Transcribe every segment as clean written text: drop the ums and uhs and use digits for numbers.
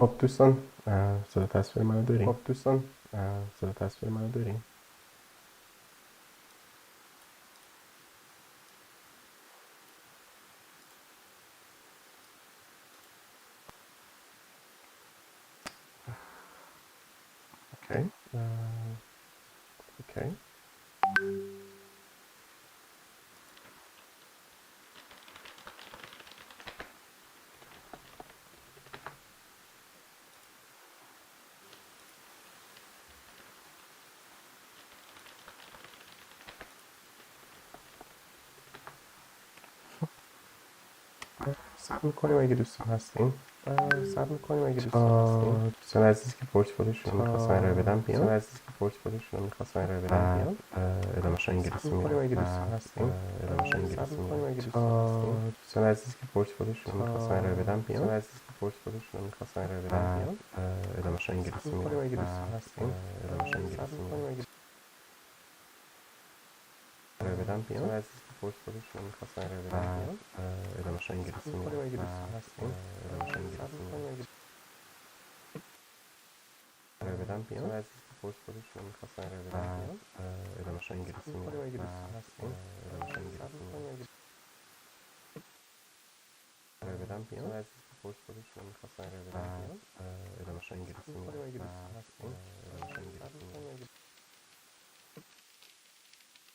خب دوستان صدا تصویر منو داریم؟ صدا تصویر منو داریم؟ Okay. Okay. صبر میکنیم اگه دوستان هستیم. دوستان عزیزی که پورتفولیوشون رو میخواستن ارائه بدم بیان. ادامه‌شو انگلیسی میگم اگه دوستان هستیم. دوستان عزیزی که پورتفولیوشون رو میخواستن ارائه بدم بیان. ادامه‌شو انگلیسی میگم اگه دوستان هستیم. ارائه بدم بیان. عزیزی که پورتفولیوشون رو میخواستن ارائه بدم بیان. ادامه‌شو انگلیسی میگم اگه دوستان هستیم. ارائه بدم بیان. عزیزی که پورتفولیوشون رو میخواستن ارائه بدم بیان. ادامه‌شو انگلیسی میگم اگه دوستان هستیم. ارائه بدم بیان. عزیزی که پورتفولیوشون رو میخواستن ارائه بدم بیان. ادامه‌شو انگلیسی میگم اگه دوستان هستیم.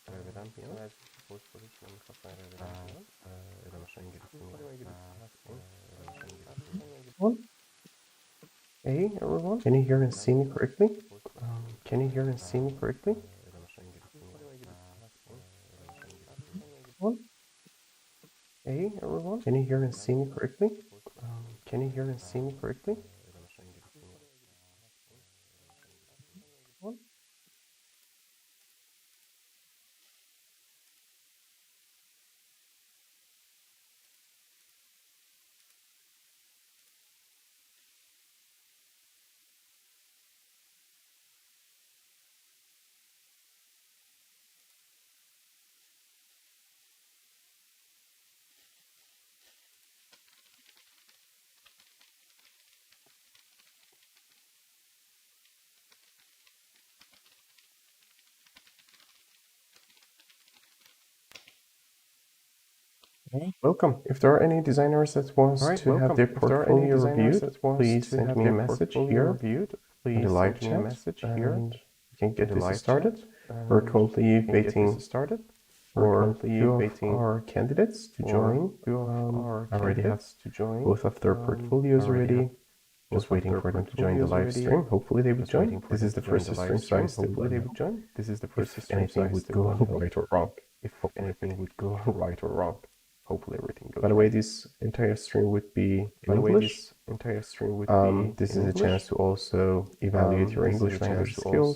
ارائه بدم بیان. عزیزی که پورتفولیوشون رو میخواستن ارائه بدم بیان. ادامه‌شو انگلیسی میگم اگه دوستان هستیم. Hey everyone, can you hear and see me correctly? Can you hear and see me correctly? Hey everyone, can you hear and see me correctly? Can you hear and see me correctly? Welcome. If there are any designers that wants to have their portfolio reviewed, please send me a message here in the live chat, and we can get this started. We're currently waiting for two of our candidates to join. I already have both of their portfolios ready. Just waiting for them to join the live stream. Hopefully they would join. This is the first stream, so I still don't know if anything would go right or wrong. If anything would go right or wrong. Hopefully everything goes. By the way, this entire stream would be in English. This is a chance to also evaluate your English language skills.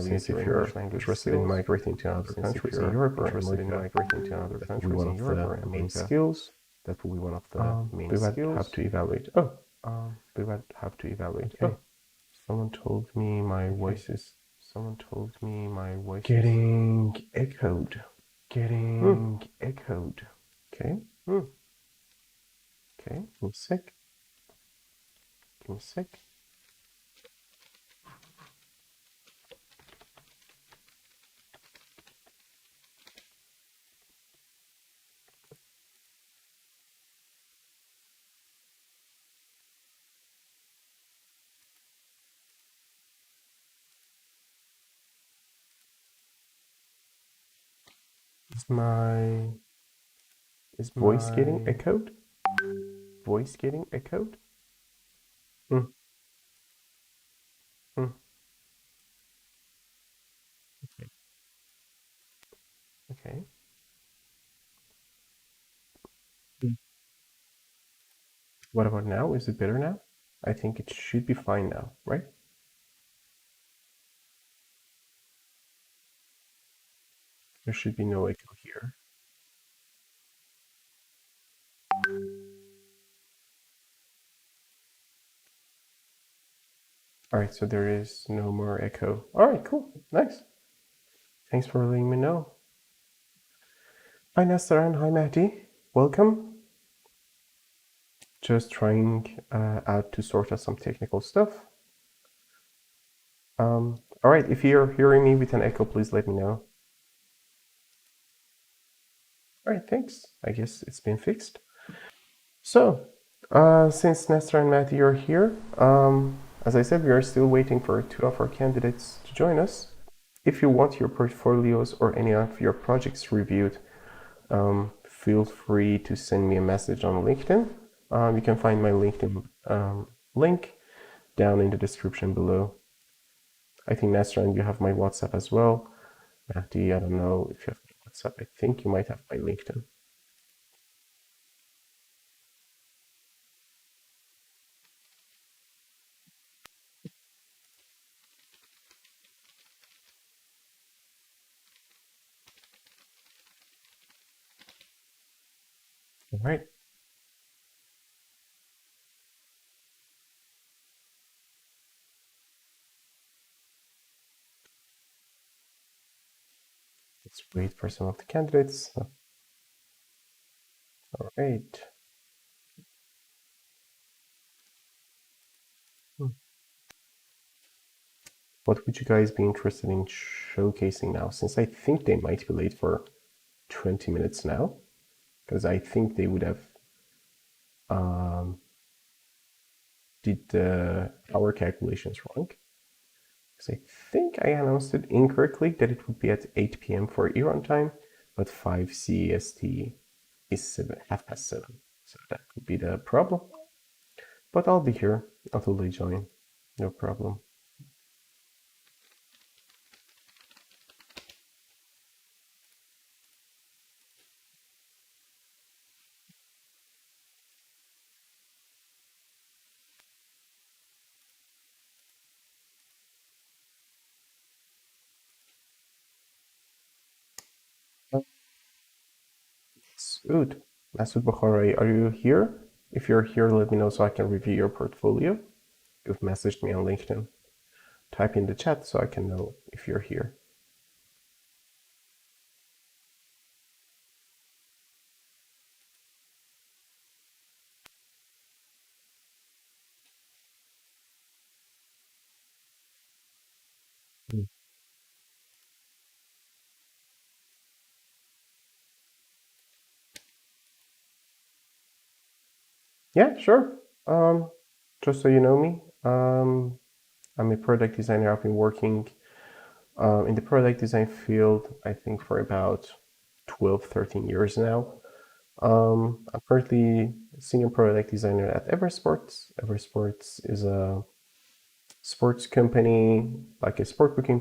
Since if you're interested in migrating to other countries in Europe or America, that will be one of the main skills. That will be one of the main skills. We would have to evaluate. Okay. Someone told me my voice is. Getting echoed. Okay. Okay. Give me a sec. Is my voice getting echoed? Hmm. Okay. What about now? Is it better now? I think it should be fine now, right? There should be no echo here. All right, so there is no more echo. All right, cool, nice. Thanks for letting me know. Hi Nasser and hi Mahdi, welcome. just trying out to sort out some technical stuff. All right, if you're hearing me with an echo, please let me know. All right, thanks. I guess it's been fixed. So, since Nestor and Matthew are here, as I said, we are still waiting for 2 of our candidates to join us. If you want your portfolios or any of your projects reviewed, feel free to send me a message on LinkedIn. You can find my LinkedIn link down in the description below. I think Nestor, and you have my WhatsApp as well. Matthew, I don't know if you have my WhatsApp. I think you might have my LinkedIn. All right. Let's wait for some of the candidates. All right. What would you guys be interested in showcasing now? Since I think they might be late for 20 minutes now, because I think they would have did the hour calculations wrong. Because I think I announced it incorrectly that it would be at 8 p.m. for Iran time, but 5 CEST is 7:30. So that could be the problem. But I'll be here until they join. No problem. Masoud. Masoud Portfolio, are you here? If you're here, let me know so I can review your portfolio. You've messaged me on LinkedIn. Type in the chat so I can know if you're here. Yeah, sure. Just so you know me, I'm a product designer. I've been working in the product design field, I think, for about 12, 13 years now. I'm currently a senior product designer at Eversports. Eversports is a sports company, like a sport booking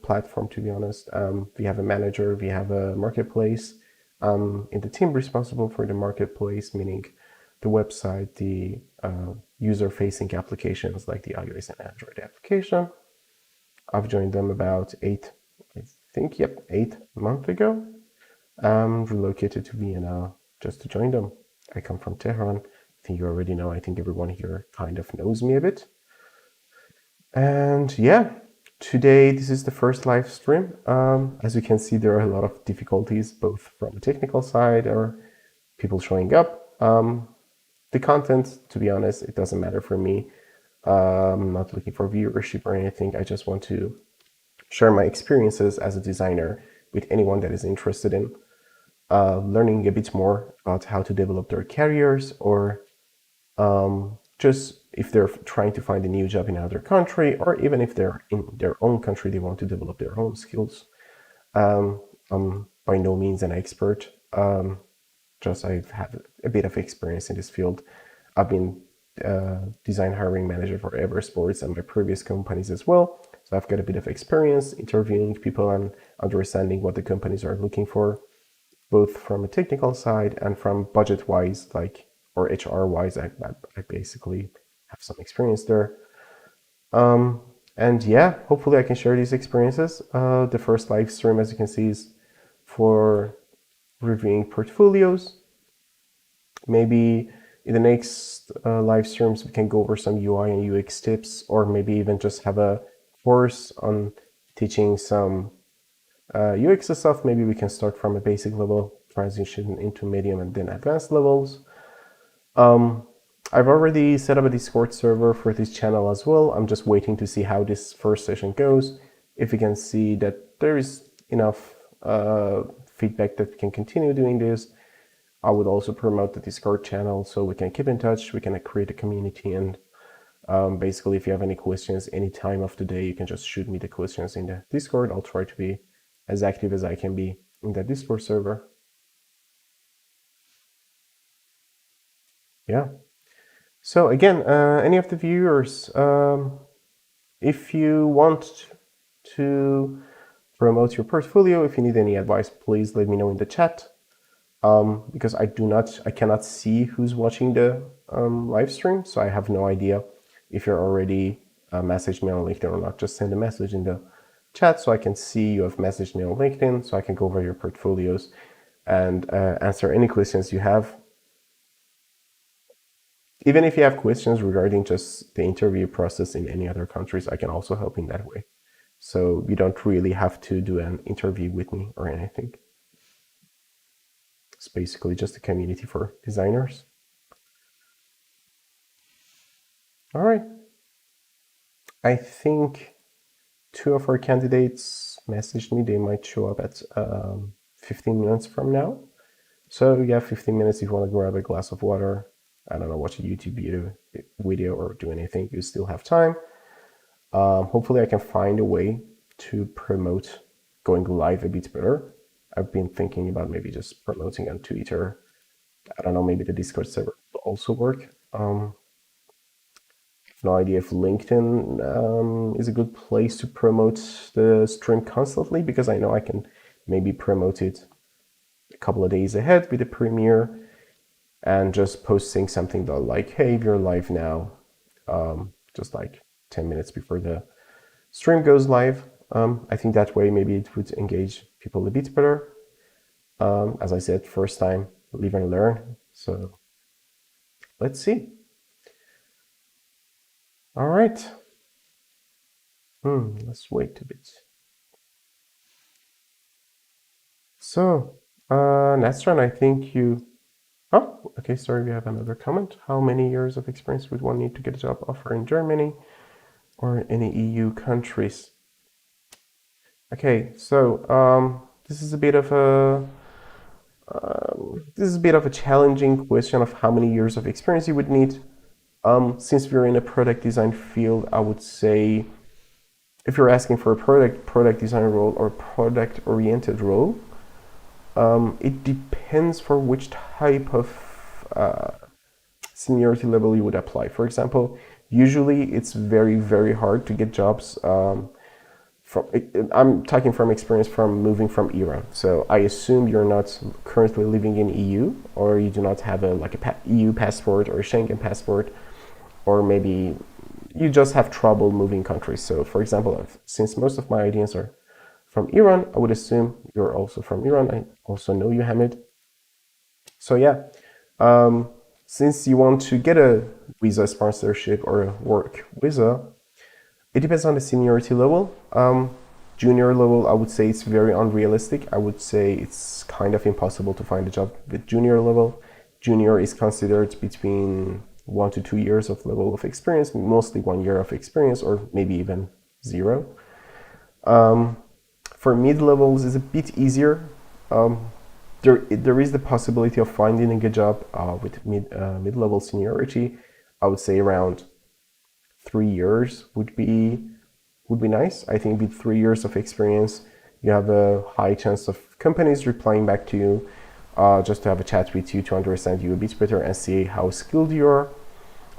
platform, to be honest. We have a manager, we have a marketplace. In the team responsible for the marketplace, meaning the website, the user-facing applications like the iOS and Android application. I've joined them about 8 months ago. Relocated to Vienna just to join them. I come from Tehran. I think you already know. I think everyone here kind of knows me a bit. And yeah, today this is the first live stream. As you can see, there are a lot of difficulties, both from the technical side or people showing up. The content, to be honest, it doesn't matter for me. I'm not looking for viewership or anything. I just want to share my experiences as a designer with anyone that is interested in learning a bit more about how to develop their careers, or just if they're trying to find a new job in another country, or even if they're in their own country, they want to develop their own skills. I'm by no means an expert. Just I've had a bit of experience in this field. I've been design hiring manager for Eversports and my previous companies as well. So I've got a bit of experience interviewing people and understanding what the companies are looking for, both from a technical side and from budget-wise, like, or HR-wise. I basically have some experience there. And yeah, hopefully I can share these experiences. The first live stream, as you can see, is for reviewing portfolios. Maybe in the next live streams, we can go over some UI and UX tips, or maybe even just have a course on teaching some UX stuff. Maybe we can start from a basic level, transition into medium and then advanced levels. I've already set up a Discord server for this channel as well. I'm just waiting to see how this first session goes. If we can see that there is enough feedback that we can continue doing this, I would also promote the Discord channel so we can keep in touch, we can create a community, and basically if you have any questions any time of the day, you can just shoot me the questions in the Discord. I'll try to be as active as I can be in the Discord server. Yeah. So again, any of the viewers, if you want to promote your portfolio, if you need any advice, please let me know in the chat. Because I cannot see who's watching the live stream, so I have no idea if you're already messaged me on LinkedIn or not. Just send a message in the chat so I can see you have messaged me on LinkedIn, so I can go over your portfolios and answer any questions you have. Even if you have questions regarding just the interview process in any other countries, I can also help in that way. So you don't really have to do an interview with me or anything. It's basically just a community for designers. All right. I think 2 of our candidates messaged me. They might show up at 15 minutes from now. So you have 15 minutes if you want to grab a glass of water. I don't know, watch a YouTube video or do anything. You still have time. Hopefully I can find a way to promote going live a bit better. I've been thinking about maybe just promoting on Twitter. I don't know, maybe the Discord server will also work. No idea if LinkedIn is a good place to promote the stream constantly, because I know I can maybe promote it a couple of days ahead with the premiere and just posting something that like, hey, you're live now, just like 10 minutes before the stream goes live. I think that way maybe it would engage people a bit better. As I said, first time, live and learn. So let's see. All right. Let's wait a bit. So, Nastran, I think you... Oh, okay, sorry, we have another comment. How many years of experience would one need to get a job offer in Germany or any EU countries? Okay, so this is a bit of a challenging question of how many years of experience you would need. Since we're in a product design field, I would say if you're asking for a product design role or product-oriented role, it depends for which type of seniority level you would apply. For example, usually it's very, very hard to get jobs I'm talking from experience from moving from Iran. So I assume you're not currently living in EU, or you do not have a EU passport or a Schengen passport, or maybe you just have trouble moving countries. So for example, since most of my audience are from Iran, I would assume you're also from Iran. I also know you, Hamid. So yeah, since you want to get a visa sponsorship or a work visa, it depends on the seniority level. Junior level, I would say it's very unrealistic. I would say it's kind of impossible to find a job with junior level. Junior is considered between 1 to 2 years of level of experience, mostly 1 year of experience, or maybe even 0. For mid levels, it's a bit easier. There is the possibility of finding a good job with mid-level seniority. I would say around 3 years would be nice. I think with 3 years of experience, you have a high chance of companies replying back to you just to have a chat with you to understand you a bit better and see how skilled you are.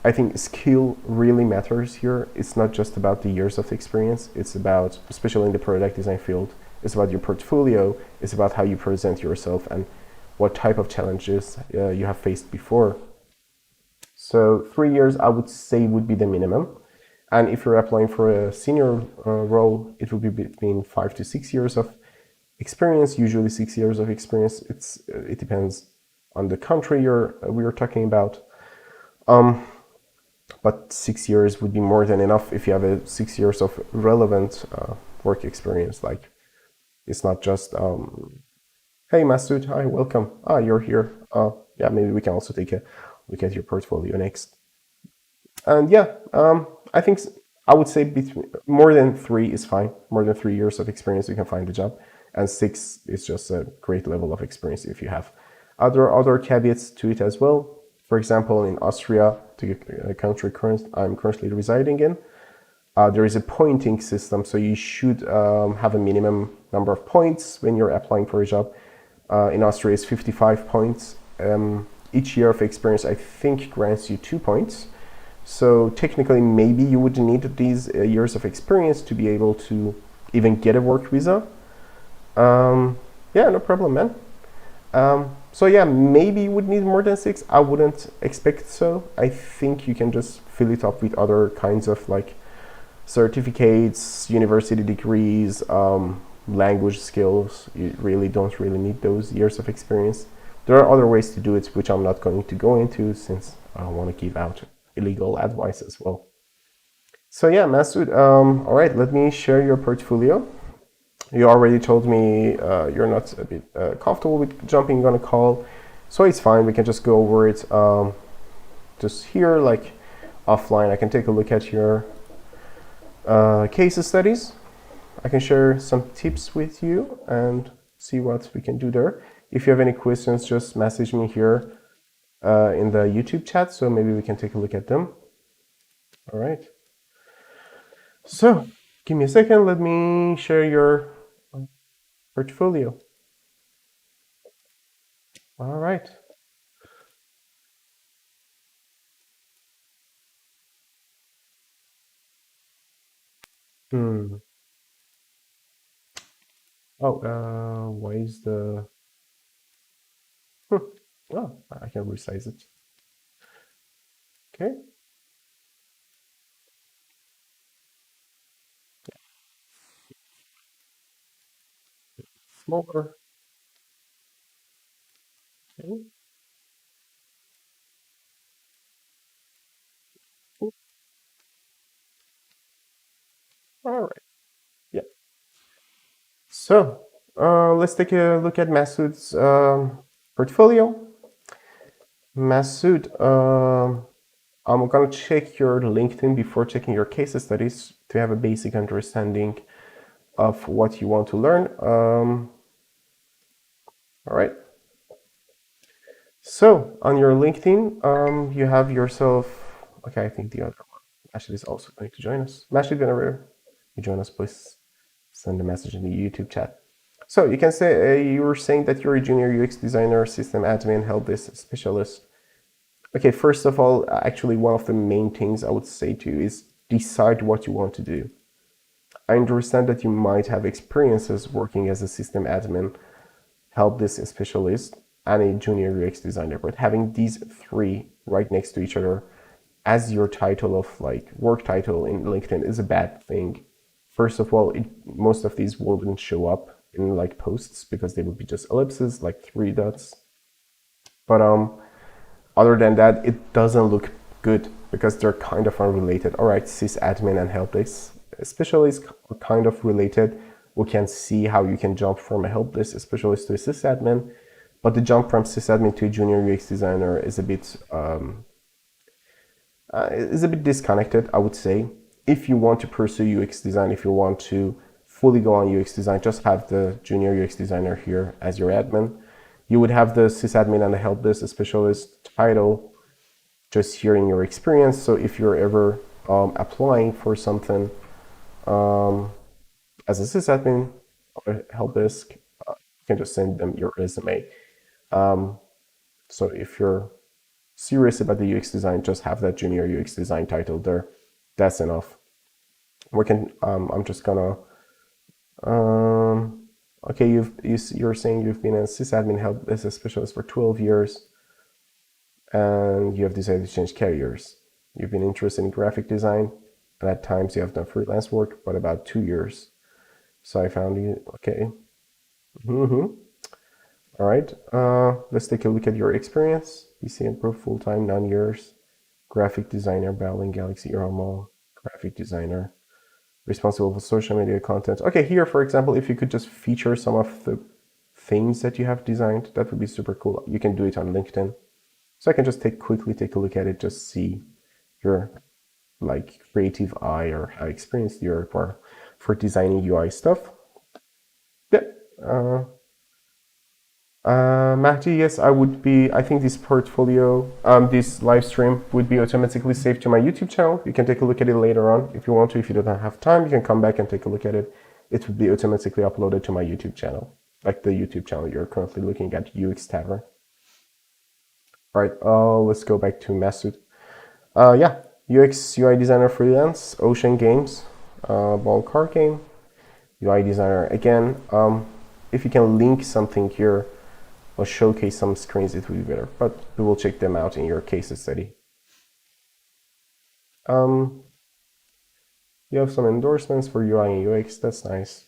I think skill really matters here. It's not just about the years of experience. It's about, especially in the product design field, it's about your portfolio. It's about how you present yourself and what type of challenges you have faced before. So 3 years, I would say, would be the minimum. And if you're applying for a senior role, it will be between 5 to 6 years of experience, usually 6 years of experience. It depends on the country we're talking about. But 6 years would be more than enough if you have a 6 years of relevant work experience. Like, it's not just, hey, Masoud, hi, welcome. You're here. Yeah, maybe we can also take a look at your portfolio next. And yeah, I think I would say between more than 3 is fine. More than 3 years of experience, you can find a job, and 6 is just a great level of experience if you have. Other caveats to it as well. For example, in Austria, the country I'm currently residing in, there is a pointing system, so you should have a minimum number of points when you're applying for a job. In Austria, it's 55 points. Each year of experience, I think, grants you 2 points. So technically, maybe you would need these years of experience to be able to even get a work visa. Yeah, no problem, man. So yeah, maybe you would need more than 6. I wouldn't expect so. I think you can just fill it up with other kinds of like certificates, university degrees, language skills. You really don't need those years of experience. There are other ways to do it, which I'm not going to go into since I don't want to give out illegal advice as well. So yeah, Masoud, all right, let me share your portfolio. You already told me you're not a bit comfortable with jumping on a call, so it's fine. We can just go over it just here, like offline. I can take a look at your case studies. I can share some tips with you and see what we can do there. If you have any questions, just message me here in the YouTube chat, so maybe we can take a look at them. All right. So give me a second. Let me share your portfolio. All right. Oh, why is the... Oh, I can resize it. Okay. Smaller. Okay. All right. Yeah. So let's take a look at Masoud's portfolio. Masoud, I'm gonna check your LinkedIn before checking your case studies to have a basic understanding of what you want to learn. All right. So on your LinkedIn, you have yourself. Okay, I think the other one. Mahshid is also going to join us. Mahshid, whenever you join us, please send a message in the YouTube chat. So you can say you were saying that you're a junior UX designer, system admin, help desk specialist. Okay, first of all, actually one of the main things I would say to you is decide what you want to do. I understand that you might have experiences working as a system admin, help desk specialist, and a junior UX designer, but having these 3 right next to each other as your title of like work title in LinkedIn is a bad thing. First of all, most of these wouldn't show up in like posts because they would be just ellipses, like 3 dots. But other than that, it doesn't look good because they're kind of unrelated. All right, sysadmin and help desk specialists are kind of related. We can see how you can jump from a help desk specialist to a sysadmin, but the jump from sysadmin to a junior UX designer is a bit disconnected, I would say. If you want to pursue UX design, if you want to fully go on UX design, just have the junior UX designer here as your admin. You would have the sysadmin and the help desk specialist title just here in your experience. So if you're ever applying for something as a sysadmin or help desk, you can just send them your resume. So if you're serious about the UX design, just have that junior UX design title there. That's enough. We can. I'm just gonna. Okay, you're saying you've been a sysadmin help desk specialist for 12 years, and you have decided to change careers. You've been interested in graphic design, and at times you have done freelance work, but about 2 years. So I found you. Okay. All right. Let's take a look at your experience. PC and Pro full-time, 9 years. Graphic designer, Berlin Galaxy Mall. Graphic designer, responsible for social media content. Okay, here, for example, if you could just feature some of the things that you have designed, that would be super cool. You can do it on LinkedIn. So I can just quickly take a look at it, just see your like creative eye or how experienced you require for designing UI stuff. Yeah. Mahdi, yes, I think this portfolio, this live stream would be automatically saved to my YouTube channel. You can take a look at it later on if you want to. If you don't have time, you can come back and take a look at it. It would be automatically uploaded to my YouTube channel, like the YouTube channel you're currently looking at, UX Tavern. All right, let's go back to Masoud. Yeah, UX UI designer freelance, Ocean Games, ball card game, UI designer again. If you can link something here or showcase some screens, it would be better, but we will check them out in your case study. You have some endorsements for UI and UX, that's nice.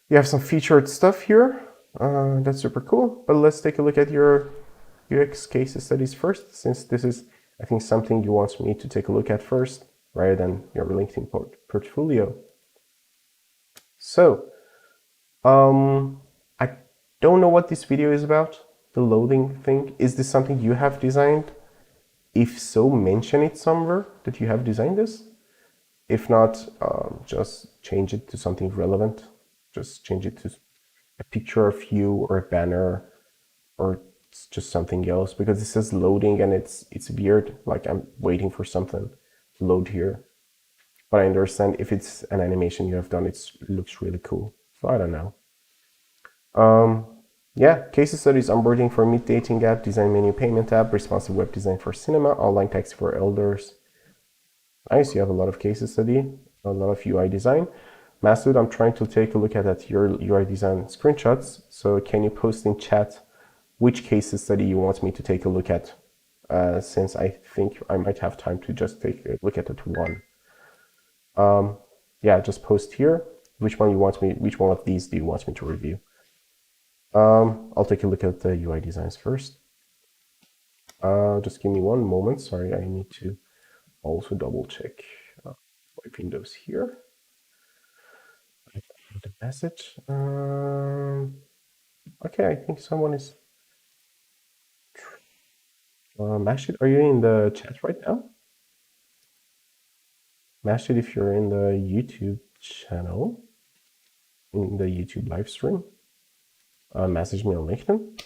You have some featured stuff here, that's super cool, but let's take a look at your UX case studies first, since this is, I think, something you want me to take a look at first, rather than your LinkedIn portfolio. So, I don't know what this video is about, the loading thing. Is this something you have designed? If so, mention it somewhere that you have designed this. If not, just change it to something relevant. Just change it to a picture of you or a banner or just something else, because it says loading and it's weird. Like I'm waiting for something to load here. But I understand if it's an animation you have done, it looks really cool. So I don't know. Yeah, case studies, onboarding for Meet Dating app, design menu payment app, responsive web design for cinema, online taxi for elders. Nice, you have a lot of case study, a lot of UI design. Masoud, I'm trying to take a look at your UI design screenshots. So can you post in chat which case study you want me to take a look at? Since I think I might have time to just take a look at it one. Yeah, just post here. Which one of these do you want me to review? I'll take a look at the UI designs first. Just give me one moment. Sorry, I need to also double check my windows here. The message. Okay, I think someone is. Mahshid, are you in the chat right now? Mahshid, if you're in the YouTube channel, in the YouTube live stream, message me on LinkedIn.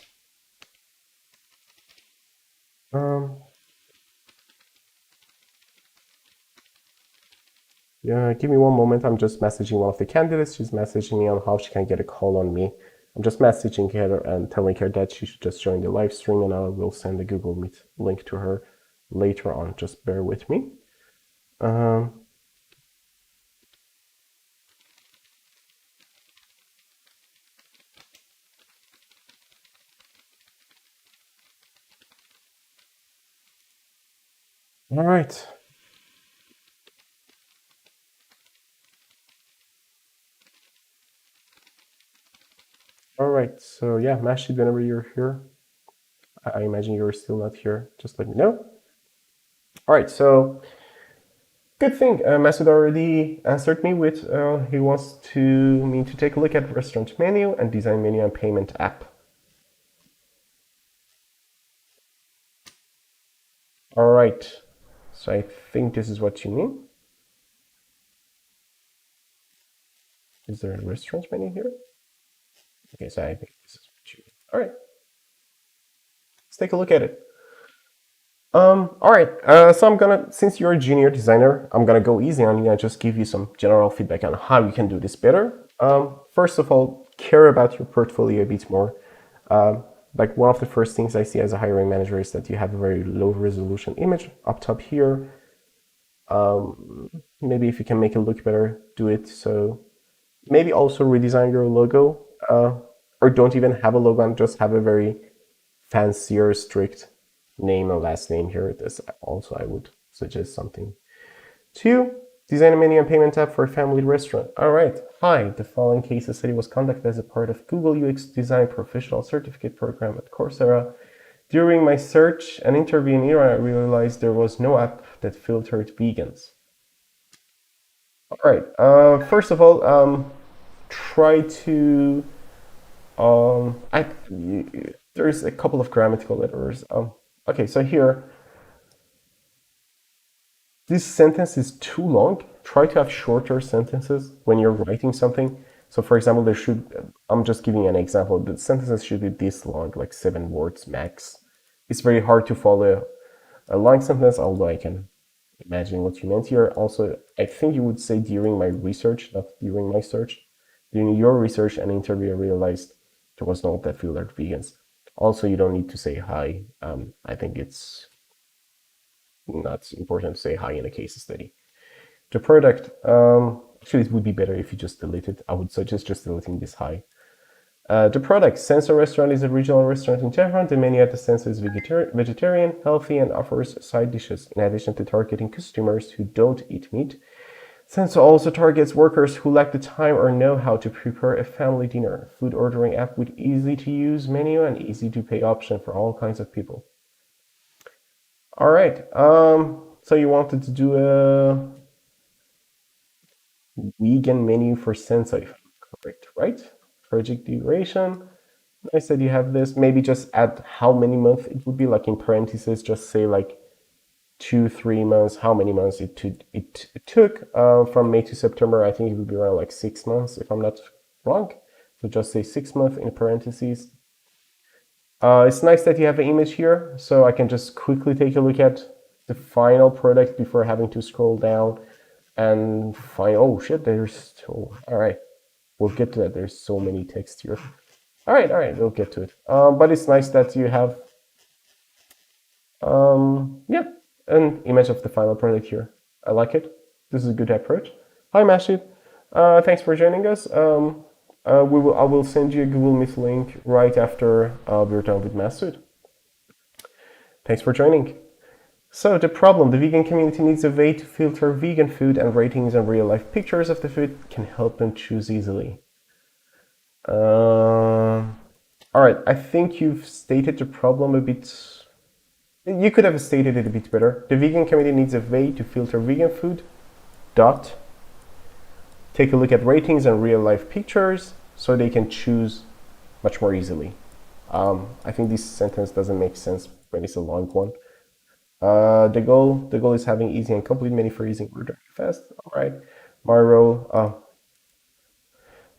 Yeah, give me one moment. I'm just messaging one of the candidates. She's messaging me on how she can get a call on me. I'm just messaging her and telling her that she should just join the live stream, and I will send a Google Meet link to her later on. Just bear with me. All right. All right. So yeah, Mahshid, whenever you're here, I imagine you're still not here. Just let me know. All right. So good thing Masoud already answered me with he wants me to take a look at restaurant menu and design menu and payment app. All right. So I think this is what you mean. Is there a restaurant menu here? Okay, so I think this is what you mean. All right. Let's take a look at it. All right. So I'm gonna, since you're a junior designer, I'm gonna go easy on you and just give you some general feedback on how you can do this better. First of all, care about your portfolio a bit more. Like one of the first things I see as a hiring manager is that you have a very low resolution image up top here. Maybe if you can make it look better, do it. So maybe also redesign your logo, or don't even have a logo and just have a very fancier, strict name and last name here. This also I would suggest something. 2, design a menu and payment app for a family restaurant. All right. Hi, the following case study was conducted as a part of Google UX Design Professional Certificate Program at Coursera. During my search and interview in Iran, I realized there was no app that filtered vegans. All right. First of all, try to there's a couple of grammatical errors. Okay, so here this sentence is too long, try to have shorter sentences when you're writing something. So for example, I'm just giving an example, the sentences should be this long, like 7 words max. It's very hard to follow a long sentence, although I can imagine what you meant here. Also, I think you would say during my research, not during my search. During your research and interview, I realized there was not that few like vegans. Also, you don't need to say hi. I think it's not important to say hi in a case study. The product, actually, it would be better if you just delete it. I would suggest just deleting this hi. The product, Senso Restaurant is a regional restaurant in Tehran. The menu at the Senso is vegetarian, healthy, and offers side dishes. In addition to targeting customers who don't eat meat, Senso also targets workers who lack the time or know how to prepare a family dinner. Food ordering app with easy-to-use menu and easy-to-pay option for all kinds of people. All right. So you wanted to do a vegan menu for Senso, if I'm correct, right? Project duration. I said you have this. Maybe just add how many months it would be, like in parentheses. Just say like 2-3 months. How many months it took from May to September? I think it would be around like 6 months, if I'm not wrong. So just say 6 months in parentheses. It's nice that you have an image here, so I can just quickly take a look at the final product before having to scroll down and find. Oh shit! There's still. All right, we'll get to that. There's so many text here. All right, we'll get to it. But it's nice that you have, yeah, an image of the final product here. I like it. This is a good approach. Hi, Mahshid. Thanks for joining us. I will send you a Google Meet link right after we're done with Masoud. Thanks for joining. So the problem, the vegan community needs a way to filter vegan food, and ratings and real-life pictures of the food can help them choose easily. All right, I think you've stated the problem a bit. You could have stated it a bit better. The vegan community needs a way to filter vegan food. Dot. Take a look at ratings and real-life pictures so they can choose much more easily. I think this sentence doesn't make sense when it's a long one. The goal is having easy and complete menu for using order fast. All right, my role,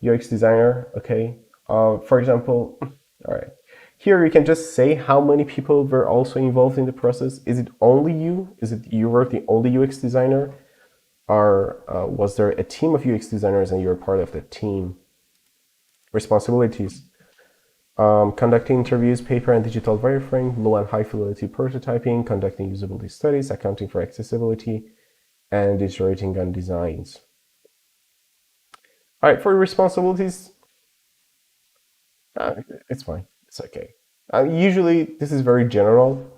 UX designer. Okay. For example, all right. Here you can just say how many people were also involved in the process. Is it only you? Is it you were the only UX designer? Or was there a team of UX designers and you're part of the team? Responsibilities. Conducting interviews, paper and digital verifying, low and high fidelity prototyping, conducting usability studies, accounting for accessibility, and iterating on designs. All right, for responsibilities, it's fine. It's okay. Usually, this is very general.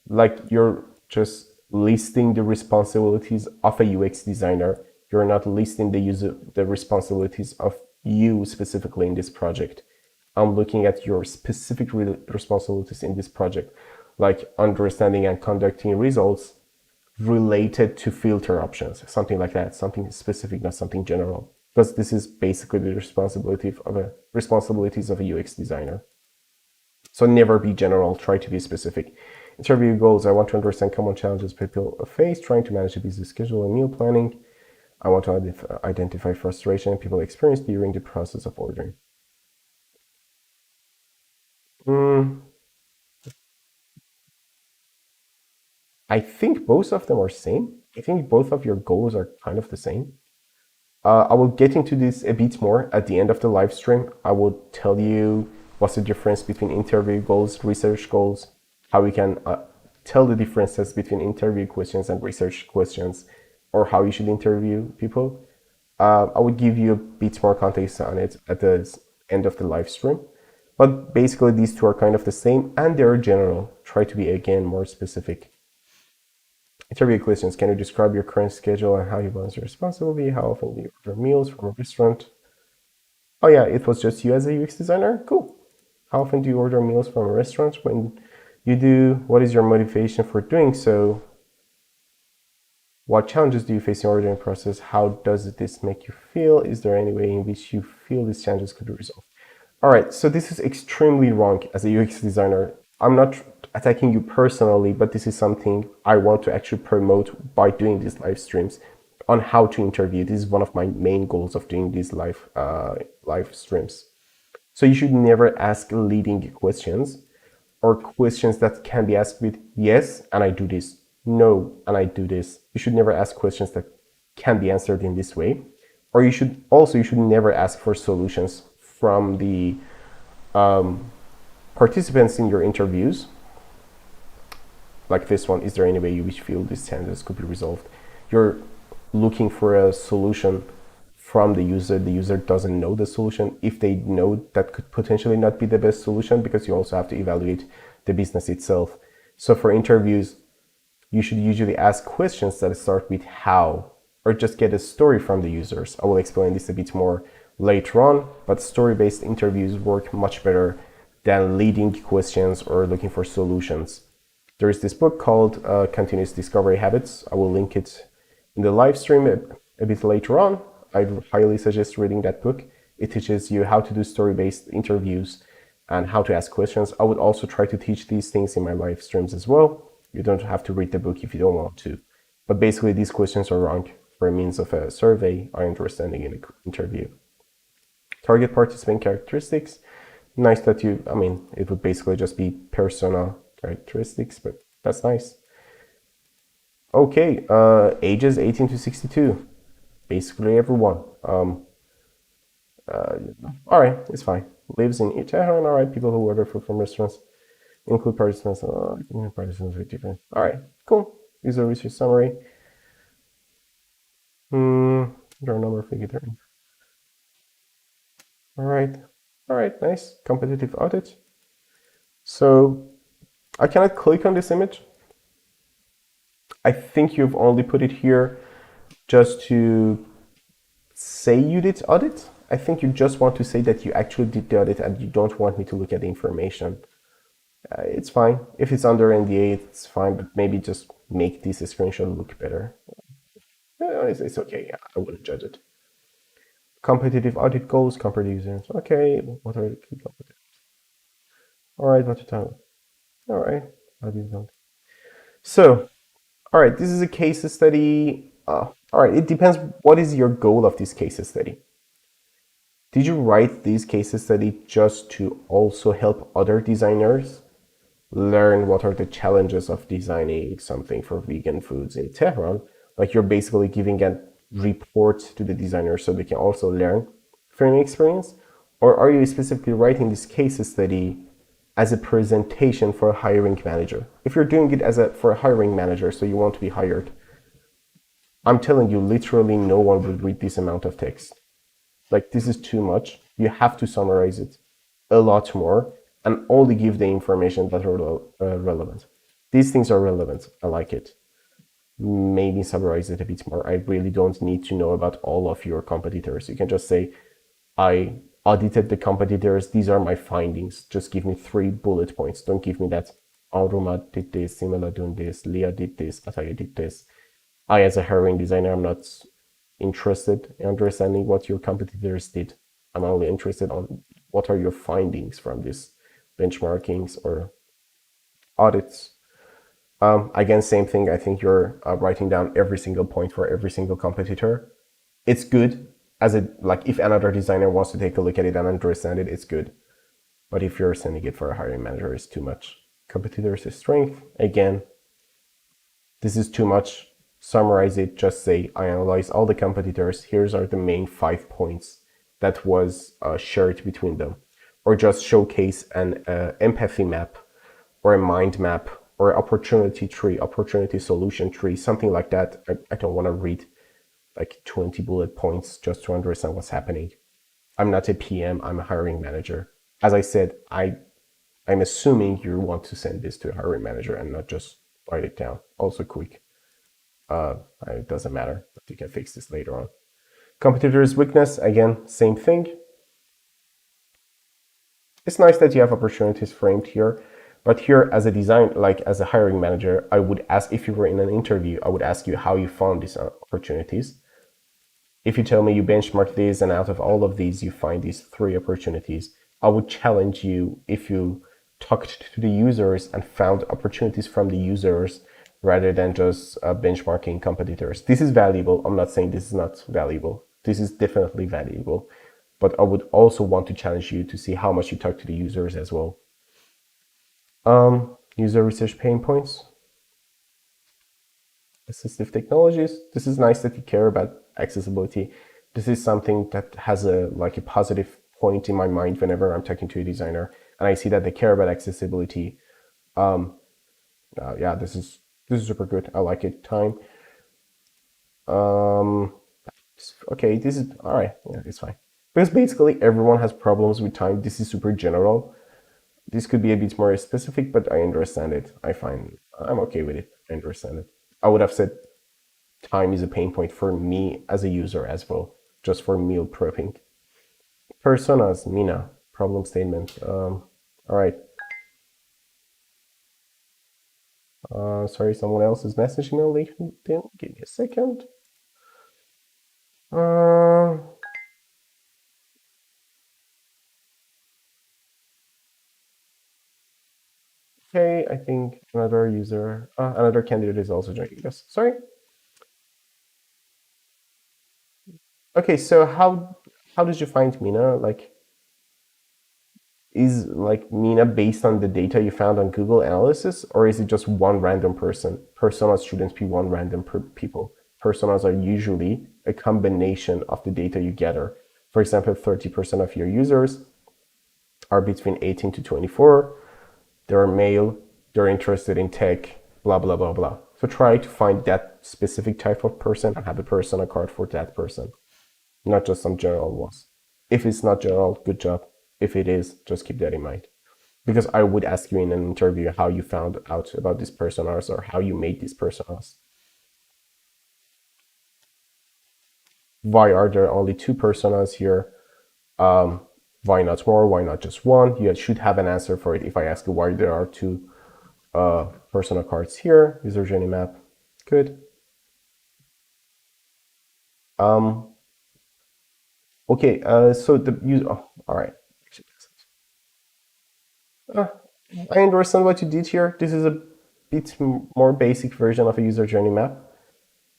Like you're just listing the responsibilities of a UX designer. You're not listing the responsibilities of you specifically in this project. I'm looking at your specific responsibilities in this project, like understanding and conducting results related to filter options, something like that, something specific, not something general. Because this is basically the responsibilities of a UX designer. So never be general, try to be specific. Interview goals, I want to understand common challenges people face, trying to manage a busy schedule and meal planning. I want to identify frustration people experience during the process of ordering. I think both of them are same. I think both of your goals are kind of the same. I will get into this a bit more at the end of the live stream. I will tell you what's the difference between interview goals, research goals, how we can tell the differences between interview questions and research questions, or how you should interview people. I would give you a bit more context on it at the end of the live stream. But basically, these two are kind of the same, and they're general. Try to be, again, more specific. Interview questions. Can you describe your current schedule and how you balance your responsibility? How often do you order meals from a restaurant? Oh yeah, it was just you as a UX designer? Cool. How often do you order meals from a restaurant? When you do, what is your motivation for doing so? What challenges do you face in the ordering process? How does this make you feel? Is there any way in which you feel these challenges could be resolved? All right, so this is extremely wrong as a UX designer. I'm not attacking you personally, but this is something I want to actually promote by doing these live streams on how to interview. This is one of my main goals of doing these live streams. So you should never ask leading questions or questions that can be asked with yes, and I do this, no, and I do this. You should never ask questions that can be answered in this way. Or you should never ask for solutions from the participants in your interviews. Like this one, is there any way you feel this sentence could be resolved? You're looking for a solution from the user doesn't know the solution. If they know, that could potentially not be the best solution, because you also have to evaluate the business itself. So for interviews, you should usually ask questions that start with how, or just get a story from the users. I will explain this a bit more later on, but story-based interviews work much better than leading questions or looking for solutions. There is this book called Continuous Discovery Habits. I will link it in the live stream a bit later on. I highly suggest reading that book. It teaches you how to do story-based interviews and how to ask questions. I would also try to teach these things in my live streams as well. You don't have to read the book if you don't want to. But basically, these questions are ranked for a means of a survey or understanding in an interview. Target participant characteristics. Nice that it would basically just be persona characteristics, but that's nice. Okay, ages 18 to 62. Basically everyone. All right, it's fine. Lives in Tehran. All right, people who order food from restaurants. Include participants. Participants are different. All right, cool. User research summary. There are a number of figures. All right, nice. Competitive audit. So I cannot click on this image. I think you've only put it here just to say you did audit. I think you just want to say that you actually did the audit and you don't want me to look at the information. It's fine. If it's under NDA, it's fine, but maybe just make this screenshot look better. It's okay. Yeah, I wouldn't judge it. Competitive audit goals, competitive users. Okay, what are the key competitive? All right, what to tell? All right, so, all right, this is a case study. All right, it depends. What is your goal of this case study? Did you write this case study just to also help other designers learn what are the challenges of designing something for vegan foods in Tehran? Like you're basically giving a report to the designers so they can also learn from your experience? Or are you specifically writing this case study as a presentation for a hiring manager? If you're doing it for a hiring manager, so you want to be hired, I'm telling you, literally no one will read this amount of text. Like, this is too much. You have to summarize it a lot more and only give the information that are relevant. These things are relevant. I like it. Maybe summarize it a bit more. I really don't need to know about all of your competitors. You can just say, I audited the competitors. These are my findings. Just give me 3 bullet points. Don't give me that Alruma did this, Simela doing this, Leah did this, Ataya did this. I, as a hiring designer, I'm not interested in understanding what your competitors did. I'm only interested on what are your findings from these benchmarkings or audits. Again, same thing. I think you're writing down every single point for every single competitor. It's good as if another designer wants to take a look at it and understand it, it's good. But if you're sending it for a hiring manager, it's too much. Competitors' strength, again, this is too much. Summarize it, just say, I analyzed all the competitors. Here's are the main 5 points that was shared between them. Or just showcase an empathy map or a mind map or opportunity tree, opportunity solution tree, something like that. I don't want to read like 20 bullet points just to understand what's happening. I'm not a PM, I'm a hiring manager. As I said, I'm assuming you want to send this to a hiring manager and not just write it down. Also quick. It doesn't matter, but you can fix this later on. Competitor's weakness, again, same thing. It's nice that you have opportunities framed here, but here as a hiring manager, I would ask, if you were in an interview, I would ask you how you found these opportunities. If you tell me you benchmark these and out of all of these, you find these 3 opportunities, I would challenge you if you talked to the users and found opportunities from the users rather than just benchmarking competitors. This is valuable. I'm not saying this is not valuable. This is definitely valuable. But I would also want to challenge you to see how much you talk to the users as well. User research pain points. Assistive technologies. This is nice that you care about accessibility. This is something that has a positive point in my mind whenever I'm talking to a designer and I see that they care about accessibility. Yeah, this is super good. I like it. Time. Okay, this is all right. Yeah, it's fine. Because basically everyone has problems with time. This is super general. This could be a bit more specific, but I understand it. I'm okay with it. I understand it. I would have said time is a pain point for me as a user as well, just for meal prepping. Personas, Mina, problem statement. All right. Sorry, someone else is messaging me on LinkedIn. Give me a second. Okay, I think another candidate is also joining us. Sorry. Okay, so how did you find Mina? Is Mina based on the data you found on Google Analysis, or is it just one random person? Personas shouldn't be one random people. Personas are usually a combination of the data you gather. For example, 30% of your users are between 18 to 24. They're male. They're interested in tech. Blah blah blah blah. So try to find that specific type of person and have a persona card for that person, not just some general ones. If it's not general, good job. If it is, just keep that in mind. Because I would ask you in an interview how you found out about these personas or how you made these personas. Why are there only two personas here? Why not more? Why not just one? You should have an answer for it if I ask you why there are two persona cards here. User journey map. Good. Okay, so the user. Oh, all right. I understand what you did here. This is a bit more basic version of a user journey map,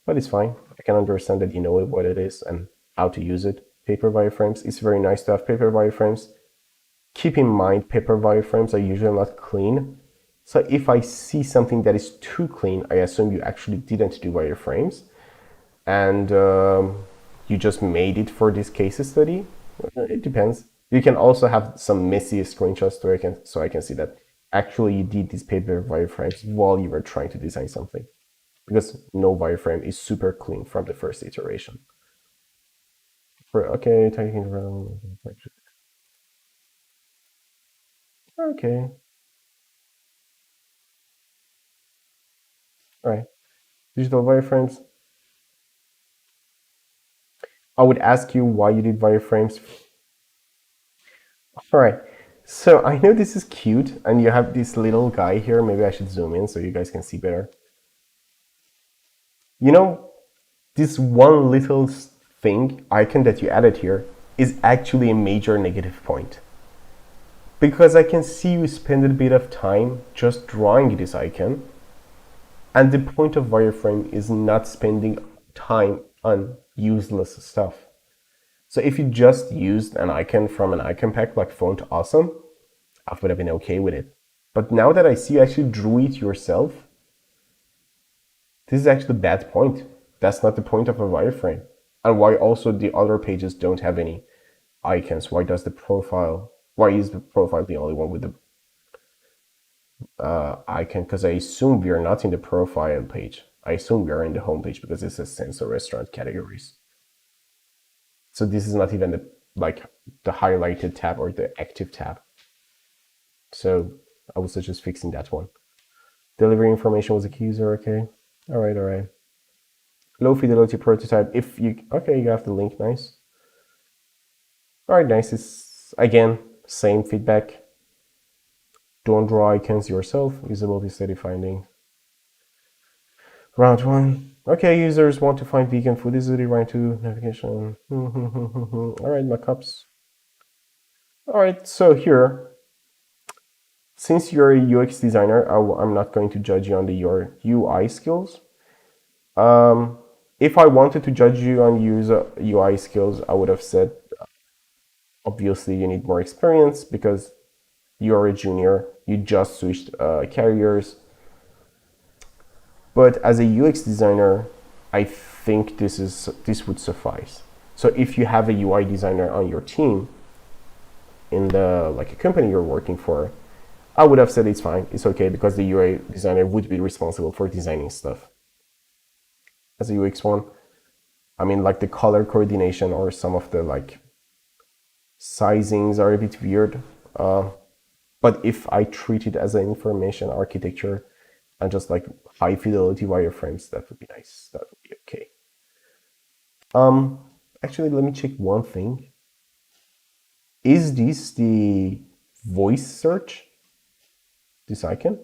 but it's fine. I can understand that you know what it is and how to use it. Paper wireframes. It's very nice to have paper wireframes. Keep in mind, paper wireframes are usually not clean. So if I see something that is too clean, I assume you actually didn't do wireframes, and you just made it for this case study. It depends. You can also have some messy screenshots so I can see that actually you did these paper wireframes while you were trying to design something. Because no wireframe is super clean from the first iteration. Okay, taking around. Okay. All right. Digital wireframes. I would ask you why you did wireframes. All right. So I know this is cute, and you have this little guy here. Maybe I should zoom in so you guys can see better. You know, this one little thing, icon that you added here, is actually a major negative point. Because I can see you spend a bit of time just drawing this icon, and the point of wireframe is not spending time on useless stuff. So if you just used an icon from an icon pack like Font Awesome, I would have been okay with it. But now that I see you actually drew it yourself, this is actually a bad point. That's not the point of a wireframe. And why also the other pages don't have any icons? Why is the profile the only one with the icon? Because I assume we are not in the profile page. I assume we are in the home page because it says sensor restaurant categories. So this is not even the highlighted tab or the active tab. So I would suggest fixing that one. Delivery information was a key user, okay. All right. Low fidelity prototype, okay, you have the link, nice. All right, nice, it's, again, same feedback. Don't draw icons yourself, usability study finding. Round one, okay, users want to find vegan food easily, round two, navigation. All right, mockups. All right, so here, since you're a UX designer, I'm not going to judge you on your UI skills. If I wanted to judge you on user UI skills, I would have said, obviously, you need more experience because you're a junior, you just switched careers. But as a UX designer, I think this would suffice. So if you have a UI designer on your team in the like a company you're working for, I would have said it's fine, it's okay, because the UI designer would be responsible for designing stuff. As a UX one, I mean, like the color coordination or some of the like sizings are a bit weird. But if I treat it as an information architecture and just like high fidelity wireframes, that would be nice. That would be okay. Actually, let me check one thing. Is this the voice search? This icon?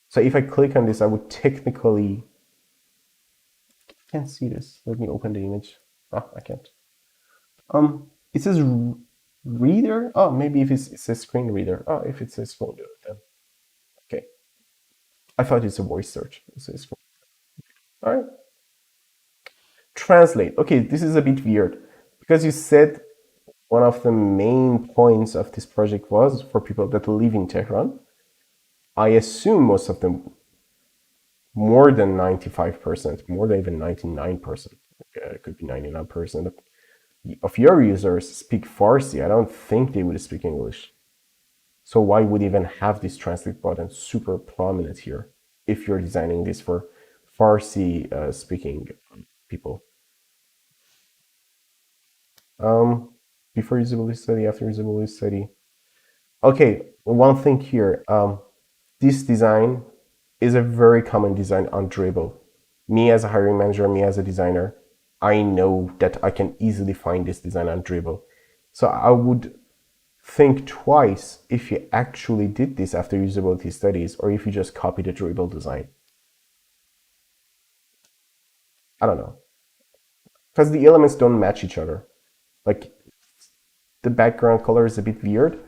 So if I click on this, I would technically... I can't see this. Let me open the image. Oh, I can't. It says reader. Oh, maybe if it says screen reader. Oh, if it says screen reader, then okay. I thought it's a voice search. It says screen. All right. Translate. Okay, this is a bit weird because you said one of the main points of this project was for people that live in Tehran. I assume most of them, more than 95%, more than even 99%, it could be 99% of your users speak Farsi. I don't think they would speak English. So why would even have this translate button super prominent here if you're designing this for Farsi speaking people? Before usability study, after usability study. Okay, one thing here. This design is a very common design on Dribble. Me as a hiring manager, me as a designer, I know that I can easily find this design on Dribble. So I would think twice if you actually did this after usability studies or if you just copied the Dribble design. I don't know. Because the elements don't match each other. Like, the background color is a bit weird,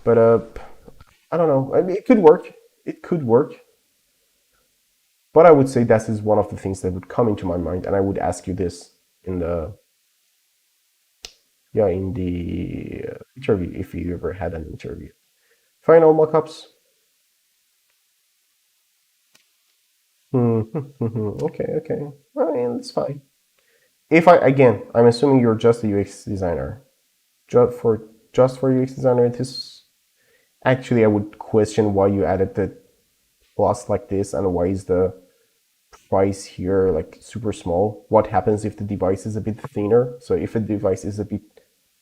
but I don't know. I mean, it could work. It could work. But I would say that is one of the things that would come into my mind, and I would ask you this in the interview, if you ever had an interview. Final mockups. Okay. I mean, it's fine. I'm assuming you're just a UX designer. Just for UX designer, this actually I would question why you added the plus like this, and why is the price here like super small. What happens if the device is a bit thinner? So if a device is a bit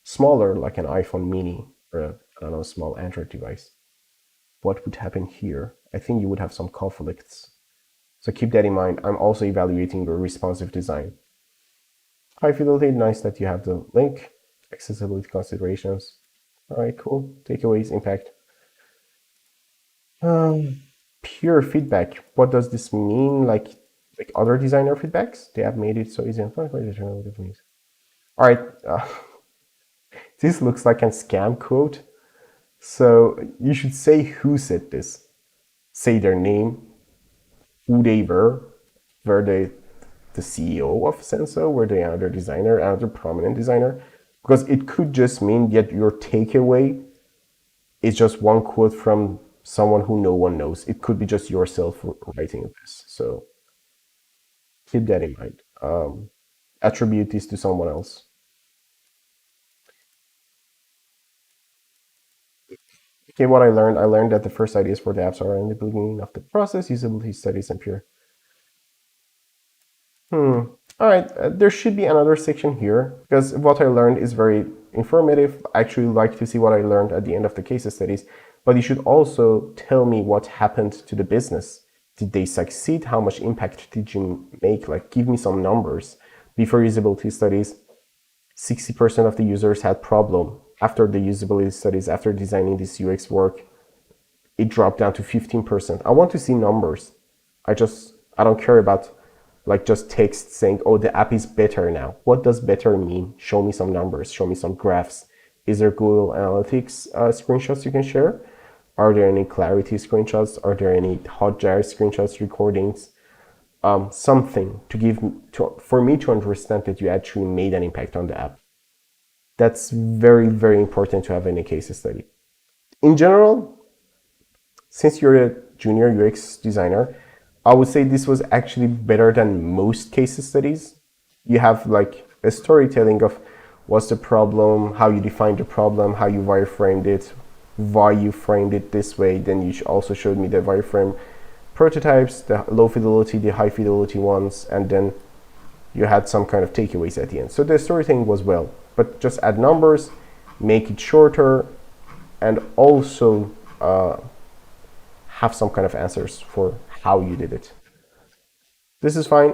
smaller, like an iPhone mini or a, I don't know, small Android device, what would happen here? I think you would have some conflicts. So keep that in mind. I'm also evaluating your responsive design. High fidelity, nice that you have the link. Accessibility considerations. All right, cool. Takeaways, impact. Pure feedback. What does this mean? Like other designer feedbacks? They have made it so easy and fun for determining what it means. All right. This looks like a scam quote. So you should say who said this. Say their name, who they were they the CEO of Senso, were they another designer, another prominent designer? Because it could just mean that your takeaway is just one quote from someone who no one knows. It could be just yourself writing this. So keep that in mind. Attribute this to someone else. Okay, what I learned that the first ideas for the apps are in the beginning of the process, usability studies and pure. All right, there should be another section here, because what I learned is very informative. I actually like to see what I learned at the end of the case studies, but you should also tell me what happened to the business. Did they succeed? How much impact did you make? Like, give me some numbers. Before usability studies, 60% of the users had problem. After the usability studies, after designing this UX work, it dropped down to 15%. I want to see numbers. I don't care about like just text saying, oh, the app is better now. What does better mean? Show me some numbers, show me some graphs. Is there Google Analytics screenshots you can share? Are there any Clarity screenshots? Are there any Hotjar screenshots, recordings? Something to give for me to understand that you actually made an impact on the app. That's very, very important to have in a case study. In general, since you're a junior UX designer, I would say this was actually better than most case studies. You have like a storytelling of what's the problem, how you defined the problem, how you wireframed it, why you framed it this way. Then you also showed me the wireframe prototypes, the low fidelity, the high fidelity ones, and then you had some kind of takeaways at the end. So the storytelling was well, but just add numbers, make it shorter, and also have some kind of answers for how you did it. This is fine.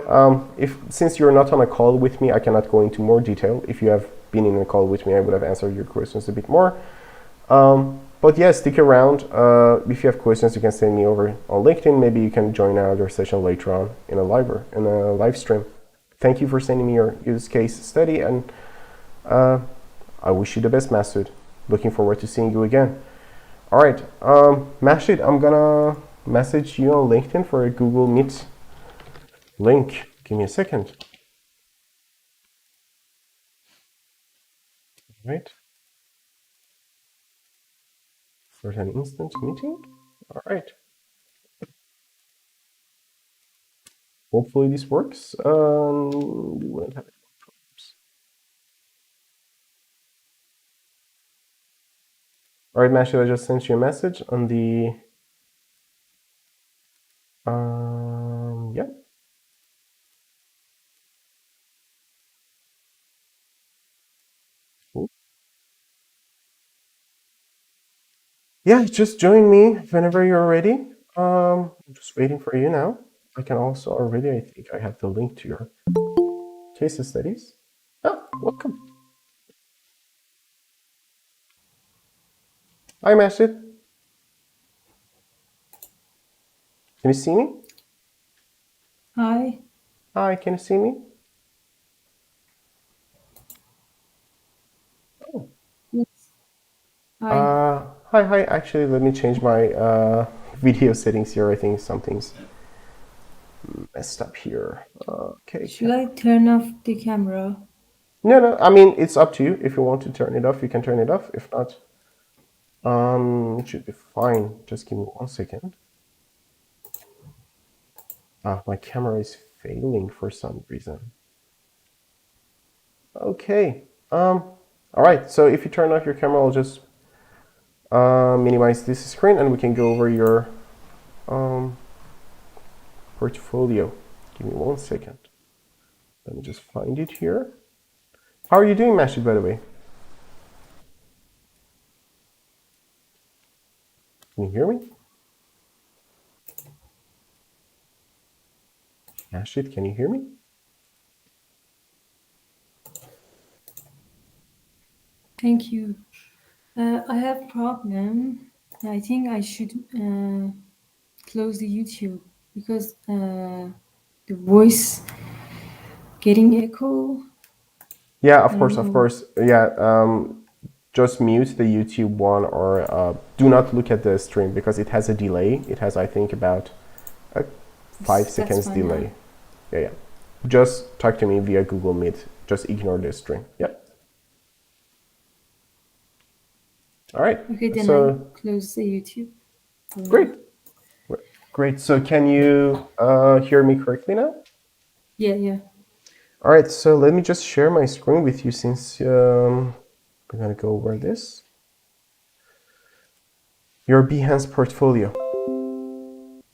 Since you're not on a call with me, I cannot go into more detail. If you have been in a call with me, I would have answered your questions a bit more. But yeah, stick around. If you have questions, you can send me over on LinkedIn. Maybe you can join another session later on in a live stream. Thank you for sending me your use case study, and I wish you the best, Masoud. Looking forward to seeing you again. All right, Mahshid, I'm gonna message you on LinkedIn for a Google Meet link. Give me a second. All right. For an instant meeting. All right. Hopefully this works. We won't have any problems. All right, Mahshid, I just sent you a message on the. Yeah. Cool. Yeah, just join me whenever you're ready. I'm just waiting for you now. I can also already, I think I have the link to your case studies. Oh, welcome. Hi, Mahshid. Can you see me? Hi. Hi, can you see me? Oh. Yes. Hi. Hi. Actually, let me change my video settings here. I think something's messed up here. Okay. Should I turn off the camera? No. I mean, it's up to you. If you want to turn it off, you can turn it off. If not, it should be fine. Just give me 1 second. My camera is failing for some reason. Okay. All right. So if you turn off your camera, I'll just minimize this screen, and we can go over your portfolio. Give me 1 second. Let me just find it here. How are you doing, Mahshid, by the way? Can you hear me? Mahshid, can you hear me? Thank you. I have problem. I think I should close the YouTube because the voice getting echo. Yeah, I of don't know. course. Yeah, just mute the YouTube one, or do not look at the stream because it has a delay. It has, I think, about a 5 That's seconds fine now. delay. Yeah. Just talk to me via Google Meet. Just ignore the stream. Yeah. All right. Okay, then I So close the YouTube for great. now. Great. So can you hear me correctly now? Yeah. All right. So let me just share my screen with you since we're gonna go over this. Your Behance portfolio.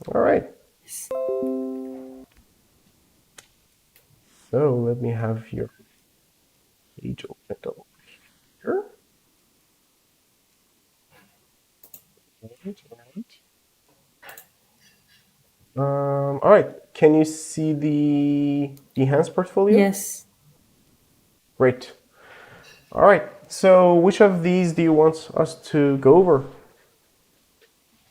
All right. Yes. So let me have your page opened over here. All right. Can you see the Behance portfolio? Yes. Great. All right. So which of these do you want us to go over?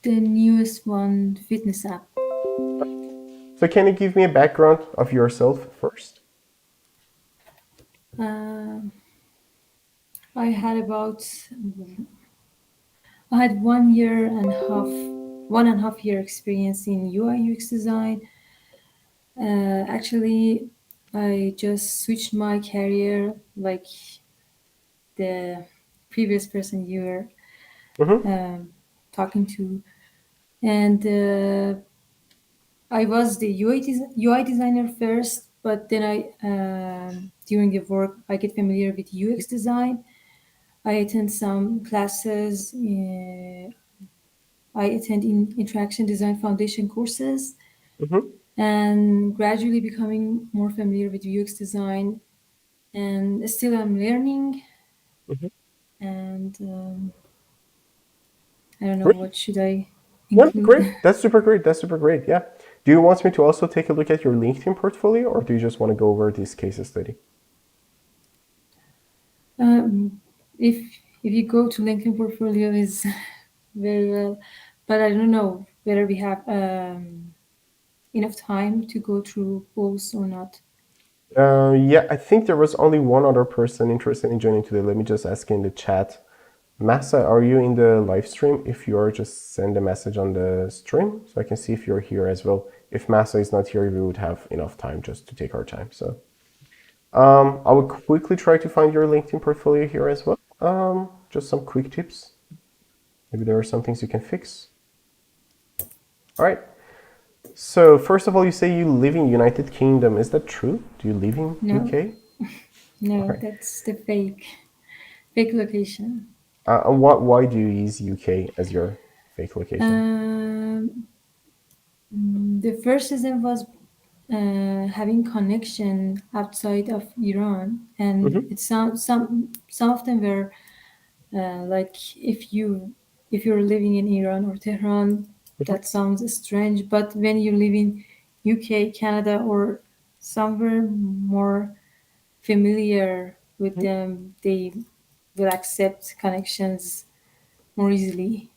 The newest one, fitness app. So can you give me a background of yourself first? Um I had about I had 1 year and a half, 1.5 year experience in UI UX design. Actually, I just switched my career like the previous person you were Mm-hmm. talking to, and I was the UI designer first, but then during the work I get familiar with UX design. I attend some classes. I attend interaction design foundation courses, Mm-hmm. and gradually becoming more familiar with UX design. And still, I'm learning. Mm-hmm. And I don't know Great. what should I Yeah, include. great. That's super great. That's super great. Yeah. Do you want me to also take a look at your LinkedIn portfolio, or do you just want to go over this case study? um, if you go to LinkedIn portfolio is very well, but I don't know whether we have enough time to go through both or not. Yeah, I think there was only one other person interested in joining today. Let me just ask in the chat. Massa, are you in the live stream? If you are, just send a message on the stream so I can see if you're here as well. If Massa is not here, we would have enough time just to take our time. So I will quickly try to find your LinkedIn portfolio here as well. Just some quick tips. Maybe there are some things you can fix. All right. So first of all, you say you live in United Kingdom. Is that true? Do you live in No, UK? All no, right. that's the fake location. Why do you use UK as your fake location? Um, the first reason was having connection outside of Iran, and Mm-hmm. it some of them were like if you're living in Iran or Tehran, that sounds strange. But when you live in UK, Canada, or somewhere more familiar with them, they will accept connections more easily.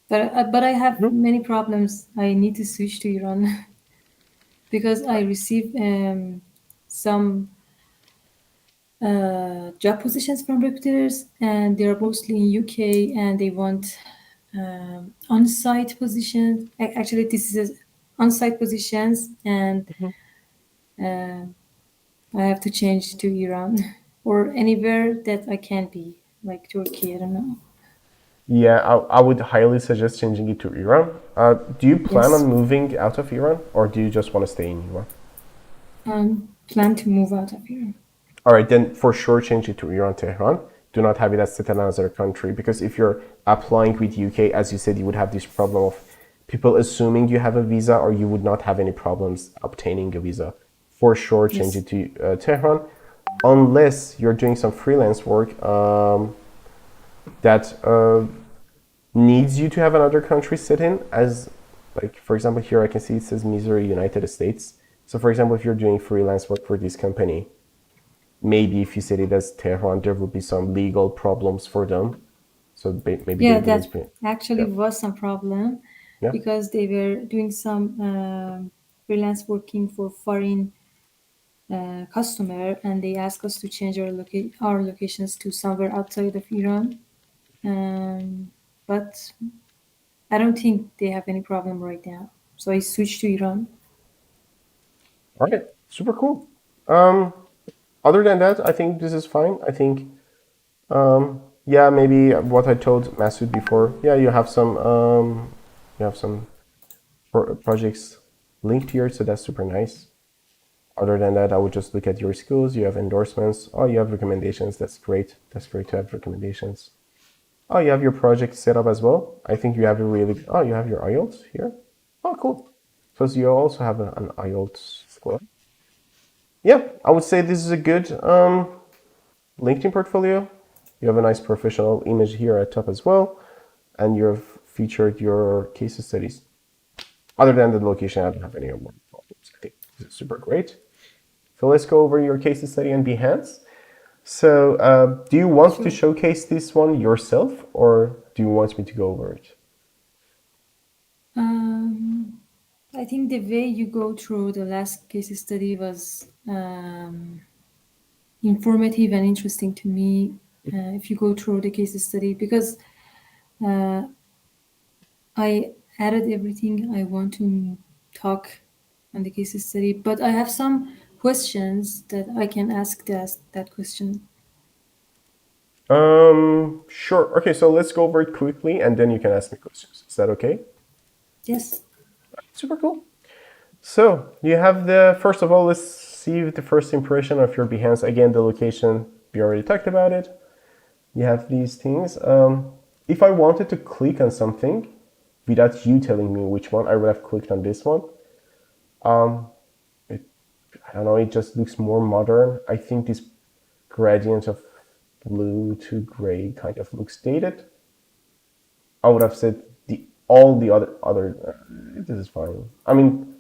But I have Mm-hmm. many problems. I need to switch to Iran because I receive some job positions from recruiters, and they are mostly in UK, and they want on-site positions. Actually, this is on-site positions, and uh, I have to change to Iran or anywhere that I can be, like Turkey. I don't know. Yeah, I would highly suggest changing it to Iran. Do you plan on Yes, moving out of Iran, or do you just want to stay in Iran? plan to move out of Iran. All right, then for sure change it to Iran, Tehran. Do not have it as set another country because if you're applying with UK, as you said, you would have this problem of people assuming you have a visa, or you would not have any problems obtaining a visa. For sure, change Yes. it to Tehran, unless you're doing some freelance work that needs you to have another country set in. As like for example, here I can see it says Missouri, United States. So for example, if you're doing freelance work for this company, maybe if you set it as Tehran, there would be some legal problems for them. So maybe they Yeah, that wouldn't be. actually Yeah. was some problem Yeah. because they were doing some freelance working for foreign customer, and they asked us to change our locations to somewhere outside of Iran. But I don't think they have any problem right now. So I switched to Iran. All right. Super cool. Um, Other than that, I think this is fine. I think yeah, maybe what I told Masoud before. Yeah, you have some projects linked here, so that's super nice. Other than that, I would just look at your skills. You have endorsements. Oh, you have recommendations. That's great. That's great to have recommendations. Oh, you have your project set up as well. I think you have a really. Oh, you have your IELTS here. Oh, cool. So you also have an IELTS score. Yeah, I would say this is a good LinkedIn portfolio. You have a nice professional image here at top as well, and you've featured your case studies. Other than the location, I don't have any more problems. I think this is super great. So let's go over your case study on Behance. So, do you want to Sure. showcase this one yourself, or do you want me to go over it? Um, I think the way you go through the last case study was informative and interesting to me. if you go through the case study, because I added everything I want to talk on the case study, but I have some questions that I can ask that question. Sure. Okay, so let's go over it quickly and then you can ask me questions. Is that okay? Yes. Super cool. So you have the, first of all, let's see the first impression of your Behance. Again, the location, we already talked about it. You have these things. If I wanted to click on something without you telling me which one, I would have clicked on this one. I don't know, it just looks more modern. I think this gradient of blue to gray kind of looks dated. I would have said all the other this is fine. I mean,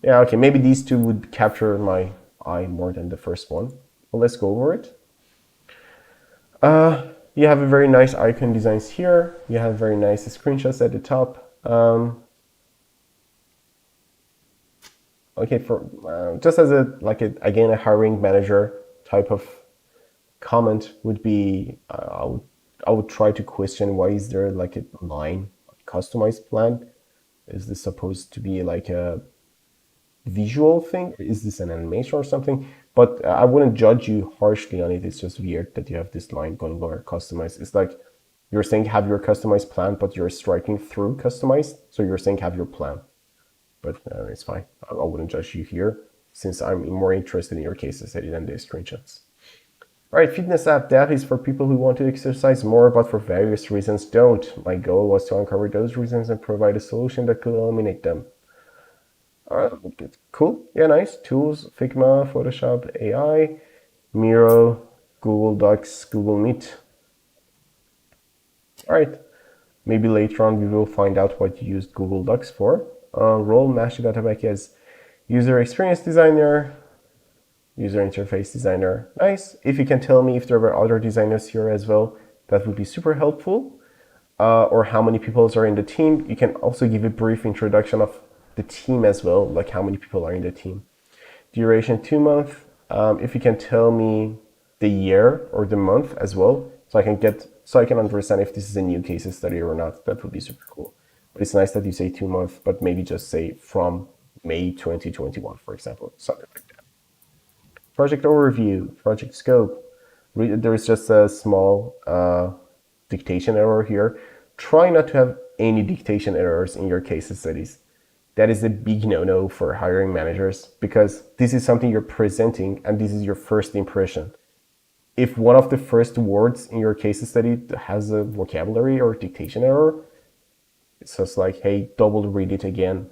yeah, okay, maybe these two would capture my eye more than the first one. Well, let's go over it. You have a very nice icon designs here. You have very nice screenshots at the top. Okay, for just as again a hiring manager type of comment would be, I would try to question, why is there like a line customized plan? Is this supposed to be like a visual thing? Is this an animation or something? But I wouldn't judge you harshly on it. It's just weird that you have this line going over customized. It's like you're saying have your customized plan, but you're striking through customized. So you're saying have your plan. But it's fine. I wouldn't judge you here since I'm more interested in your case study than the screenshots. All right, fitness app that is for people who want to exercise more, but for various reasons don't. My goal was to uncover those reasons and provide a solution that could eliminate them. All right, cool. Yeah, nice. Tools, Figma, Photoshop, AI, Miro, Google Docs, Google Meet. All right. Maybe later on we will find out what you used Google Docs for. Role Mahshid as user experience designer, user interface designer. Nice. If you can tell me if there were other designers here as well, that would be super helpful. Or how many people are in the team. You can also give a brief introduction of the team as well, like how many people are in the team. Duration 2 months. If you can tell me the year or the month as well, so I can understand if this is a new case study or not. That would be super cool. But it's nice that you say 2 months, but maybe just say from May 2021, for example, something like that. Project overview, project scope. There is just a small dictation error here. Try not to have any dictation errors in your case studies. That is a big no-no for hiring managers because this is something you're presenting and this is your first impression. If one of the first words in your case study has a vocabulary or dictation error, it's just like, hey, double read it again,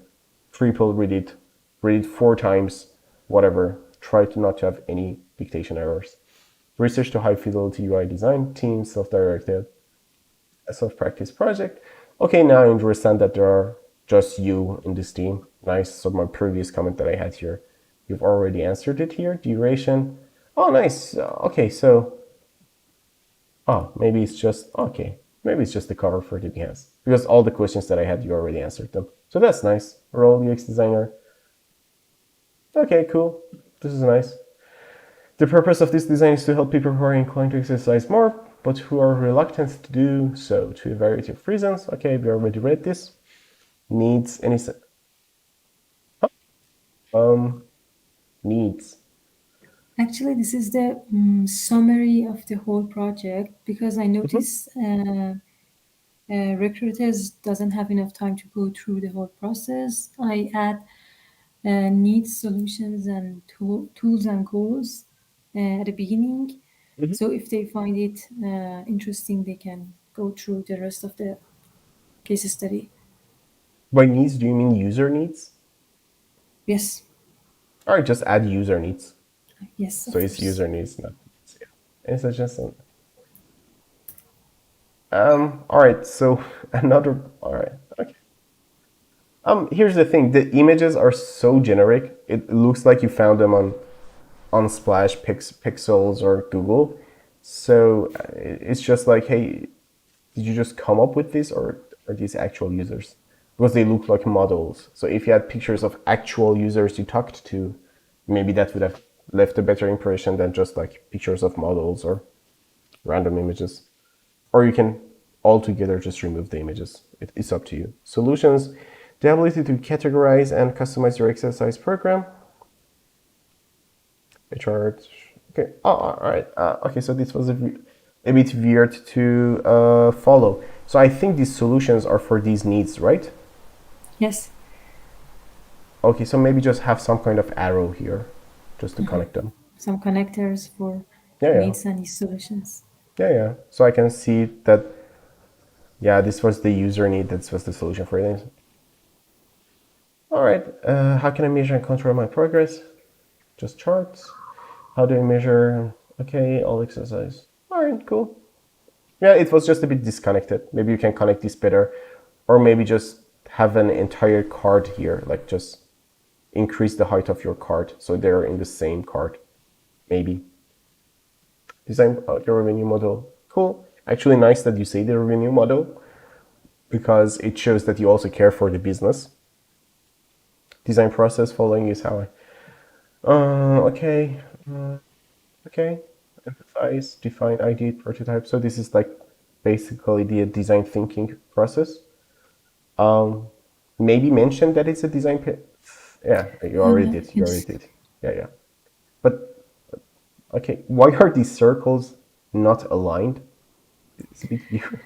triple read it 4 times, whatever. Try to not have any dictation errors. Research to high fidelity UI design, team, self-directed, a self-practice project. Okay, now I understand that there are just you in this team. Nice. So my previous comment that I had here, you've already answered it here. Duration. Oh, nice. Okay, so maybe it's just the cover for the Behance because all the questions that I had, you already answered them. So that's nice. Role UX designer. Okay, cool. This is nice. The purpose of this design is to help people who are inclined to exercise more, but who are reluctant to do so to a variety of reasons. Okay, we already read this. Needs any needs. Actually, this is the summary of the whole project because I notice recruiters doesn't have enough time to go through the whole process. I add needs, solutions, and tools and goals at the beginning. So if they find it interesting, they can go through the rest of the case study. By needs, do you mean user needs? Yes. All right, just add user needs. Yes, So of it's course. user needs, not needs. Yeah. Any suggestion? All right. So another. All right. Okay. Here's the thing. The images are so generic. It looks like you found them on Splash, Pixels, or Google. So it's just like, hey, did you just come up with this, or are these actual users? Because they look like models. So if you had pictures of actual users you talked to, maybe that would have left a better impression than just like pictures of models or random images. Or you can altogether just remove the images. It's up to you. Solutions, the ability to categorize and customize your exercise program. A chart. Okay. Oh, all right. Okay, so this was a bit weird to follow. So I think these solutions are for these needs, right? Yes. Okay, so maybe just have some kind of arrow here just to connect them. Some connectors for Yeah, yeah. needs and use solutions. Yeah, yeah. So I can see that, yeah, this was the user need, this was the solution for this. All right, how can I measure and control my progress? Just charts. How do I measure? Okay, all exercise. All right, cool. Yeah, it was just a bit disconnected. Maybe you can connect this better. Or maybe just have an entire card here, like just increase the height of your card so they're in the same card. Maybe. Design your revenue model. Cool. Actually, nice that you say the revenue model because it shows that you also care for the business. Design process following is how I. Okay. Okay. Emphasize, define, ideate, prototype. So this is like basically the design thinking process. Maybe mention that it's a design. Yeah, you already No, did. You already did. Yeah, yeah. But okay, why are these circles not aligned? It's a bit weird.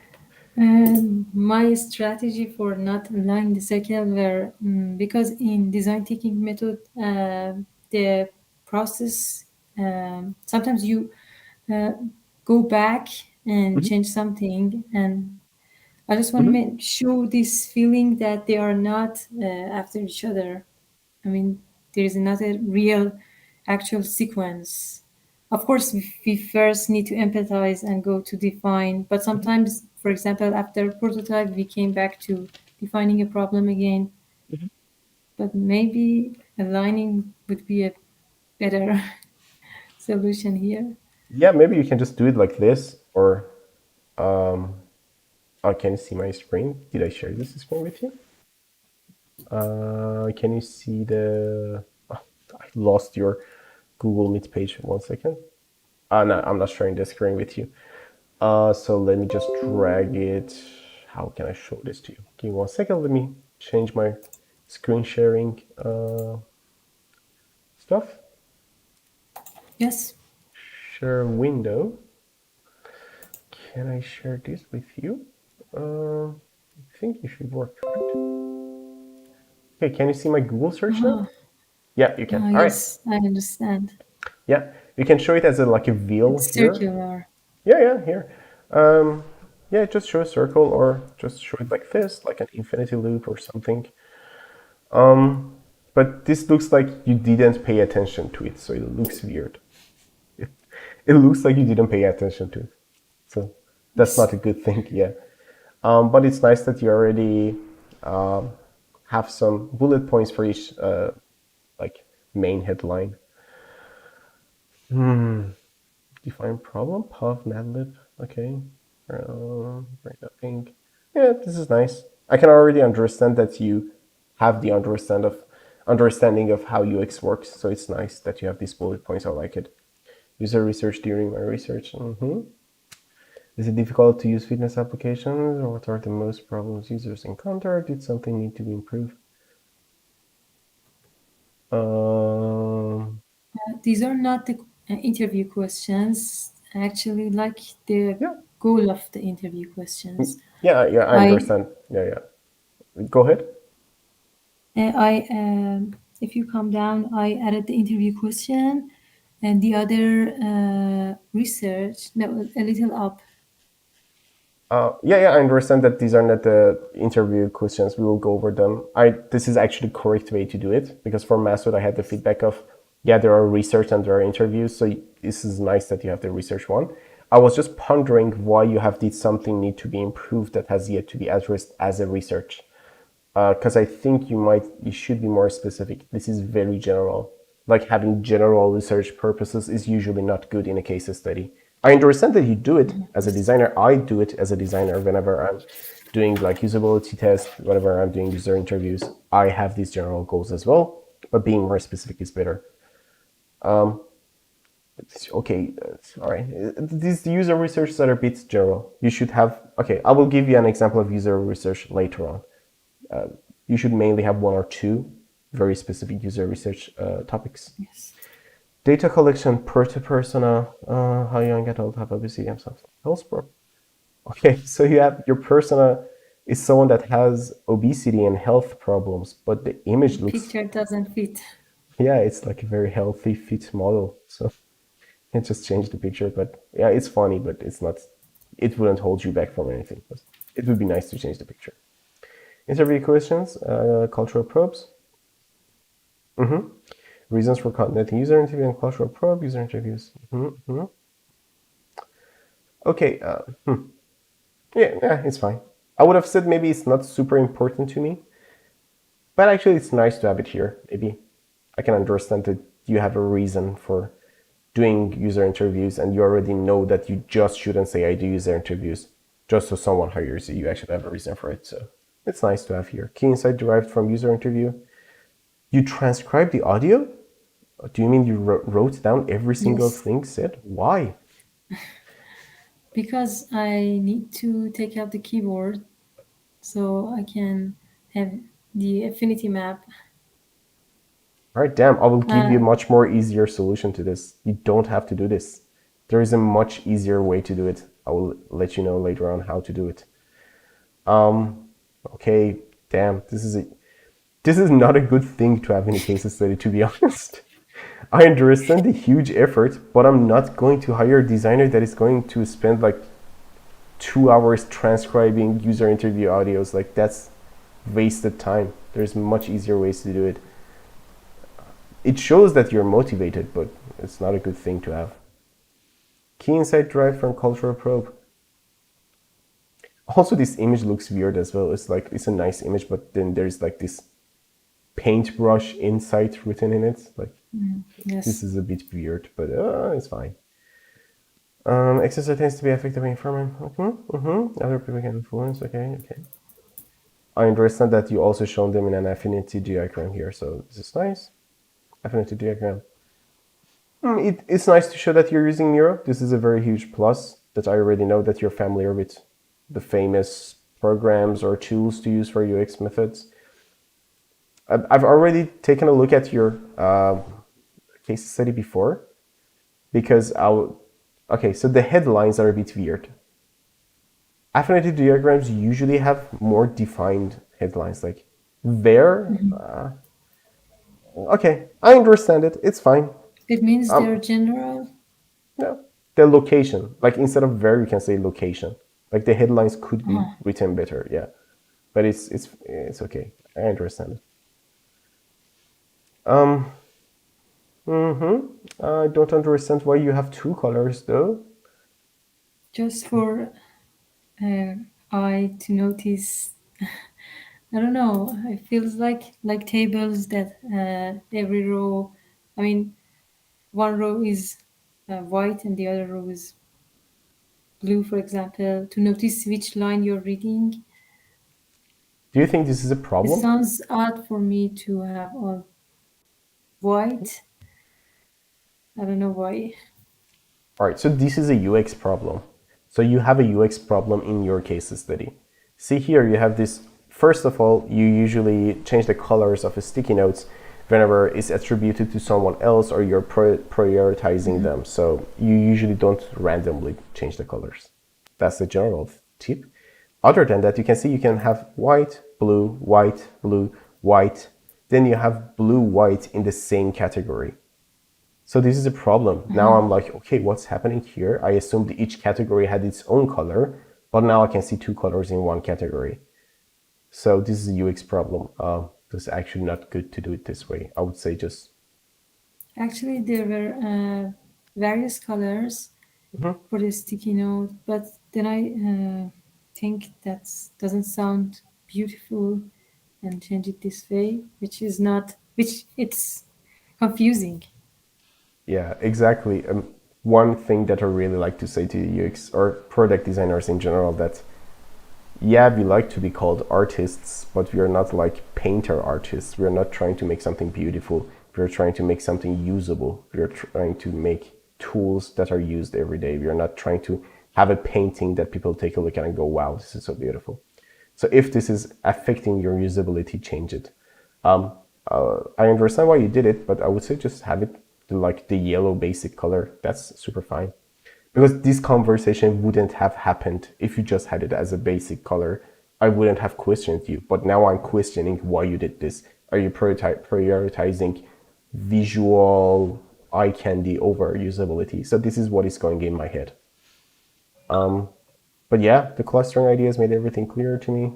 My strategy for not aligning the circle were because in design thinking method, the process sometimes you uh, go back and Mhm, change something, and I just want to mhm, show this feeling that they are not after each other. I mean, there is not a real, actual sequence. Of course, we first need to empathize and go to define, but mhm, sometimes, for example, after prototype, we came back to defining a problem again. mhm. But maybe aligning would be a better solution here. Yeah, maybe you can just do it like this, or I can see my screen. Did I share this screen with you? Can you see the? Oh, I lost your Google Meet page. 1 second. No, I'm not sharing the screen with you. So let me just drag it. How can I show this to you? Give me 1 second. Let me change my screen sharing stuff. Yes. Share window. Can I share this with you? I think it should work, right? Okay, can you see my Google search now? Yeah, you can. All right. Yes, I understand. Yeah, you can show it as a like a wheel It's here. circular. Yeah, yeah, here. Um, yeah, just show a circle or just show it like this, like an infinity loop or something. But this looks like you didn't pay attention to it, so it looks weird. It looks like you didn't pay attention to it. So that's Yes. not a good thing, yeah. But it's nice that you already um, have some bullet points for each like main headline. Define problem, puff, madlib. Okay. Bring that thing. Yeah, this is nice. I can already understand that you have the understanding of how UX works. So it's nice that you have these bullet points. I like it. User research during my research. Is it difficult to use fitness applications? Or what are the most problems users encounter? Did something need to be improved? Um, These are not the interview questions, actually, like the yeah, goal of the interview questions. yeah, yeah. I I, understand. Yeah, yeah. Go ahead. if you come down, I added the interview question and the other research, no, a little up. Yeah, yeah, I understand that these are not the interview questions. We will go over them. This is actually the correct way to do it because for Masoud, I had the feedback of, yeah, there are research and there are interviews. So this is nice that you have the research one. I was just pondering why you have did something need to be improved that has yet to be addressed as a research. Because I think you should be more specific. This is very general. Like having general research purposes is usually not good in a case study. I understand that you do it as a Yes. designer. I do it as a designer whenever I'm doing like usability tests, whenever I'm doing user interviews. I have these general goals as well, but being more specific is better. Okay, all right. These user research are a bit general. You should have, okay, I will give you an example of user research later on. You should mainly have one or two very specific user research topics. Yes. Data collection per to persona, how young adult have obesity themselves. Health problem. Okay, so you have your persona is someone that has obesity and health problems, but the image looks, Picture doesn't fit. yeah, it's like a very healthy fit model. So you can just change the picture, but yeah, it's funny, but it's not, it wouldn't hold you back from anything. But it would be nice to change the picture. Interview questions, cultural probes. Reasons for conducting user interview and cultural probe, user interviews. Okay, yeah, it's fine. I would have said maybe it's not super important to me, but actually it's nice to have it here. Maybe I can understand that you have a reason for doing user interviews and you already know that you just shouldn't say I do user interviews just so someone hires you. You actually have a reason for it. So it's nice to have here. Key insight derived from user interview. You transcribe the audio? Do you mean you wrote down every single Yes. thing said? Why? Because I need to take out the keyboard so I can have the affinity map. All right, damn, I will give you a Uh, much more easier solution to this. You don't have to do this. There is a much easier way to do it. I will let you know later on how to do it. Okay, damn, this is not a good thing to have in a case study, to be honest. I understand the huge effort, but I'm not going to hire a designer that is going to spend like 2 hours transcribing user interview audios. Like that's wasted time. There's much easier ways to do it. It shows that you're motivated, but it's not a good thing to have. Key insight derived from cultural probe. Also, this image looks weird as well. It's like, it's a nice image, but then there's like this paintbrush insight written in it. Like, yes. this is a bit weird, but it's fine. Exercise tends to be effective in environment. Other people can influence. Okay. I understand that you also shown them in an affinity diagram here, so this is nice. Affinity diagram. It's nice to show that you're using Miro. This is a very huge plus that I already know that you're familiar with the famous programs or tools to use for UX methods. I've already taken a look at your case study before because okay, so the headlines are a bit weird. Affinity diagrams usually have more defined headlines, like there. Okay, I understand it. It's fine. It means they're general. No, the location. Like instead of where, you can say location. Like the headlines could be written better. Yeah, but it's okay. I understand it. I don't understand why you have two colors though. Just for eye to notice. I don't know. It feels like tables that every row. I mean, one row is white and the other row is blue, for example. To notice which line you're reading. Do you think this is a It problem? sounds odd for me to have all white. I don't know why. All right, so this is a UX problem. So you have a UX problem in your case study. See here, you have this. First of all, you usually change the colors of the sticky notes whenever it's attributed to someone else or you're prioritizing them. So you usually don't randomly change the colors. That's the general tip. Other than that, you can see you can have white, blue, white, blue, white. Then you have blue, white in the same category. So this is a problem. Now I'm like, okay, what's happening here? I assumed each category had its own color, but now I can see two colors in one category. So this is a UX problem. It's actually not good to do it this way. I would say just... Actually, there were various colors for the sticky note, but then I think that doesn't sound beautiful and change it this way, which is not, which it's confusing. Yeah, exactly. One thing that I really like to say to UX or product designers in general, that yeah, we like to be called artists, but we are not like painter artists. We are not trying to make something beautiful. We are trying to make something usable. We are trying to make tools that are used every day. We are not trying to have a painting that people take a look at and go, wow, this is so beautiful. So if this is affecting your usability, change it. I understand why you did it, but I would say just have it like the yellow basic color. That's super fine. Because this conversation wouldn't have happened if you just had it as a basic color. I wouldn't have questioned you, but now I'm questioning why you did this. Are you prioritizing visual eye candy over usability? So this is what is going in my head. But yeah, the clustering ideas made everything clearer to me.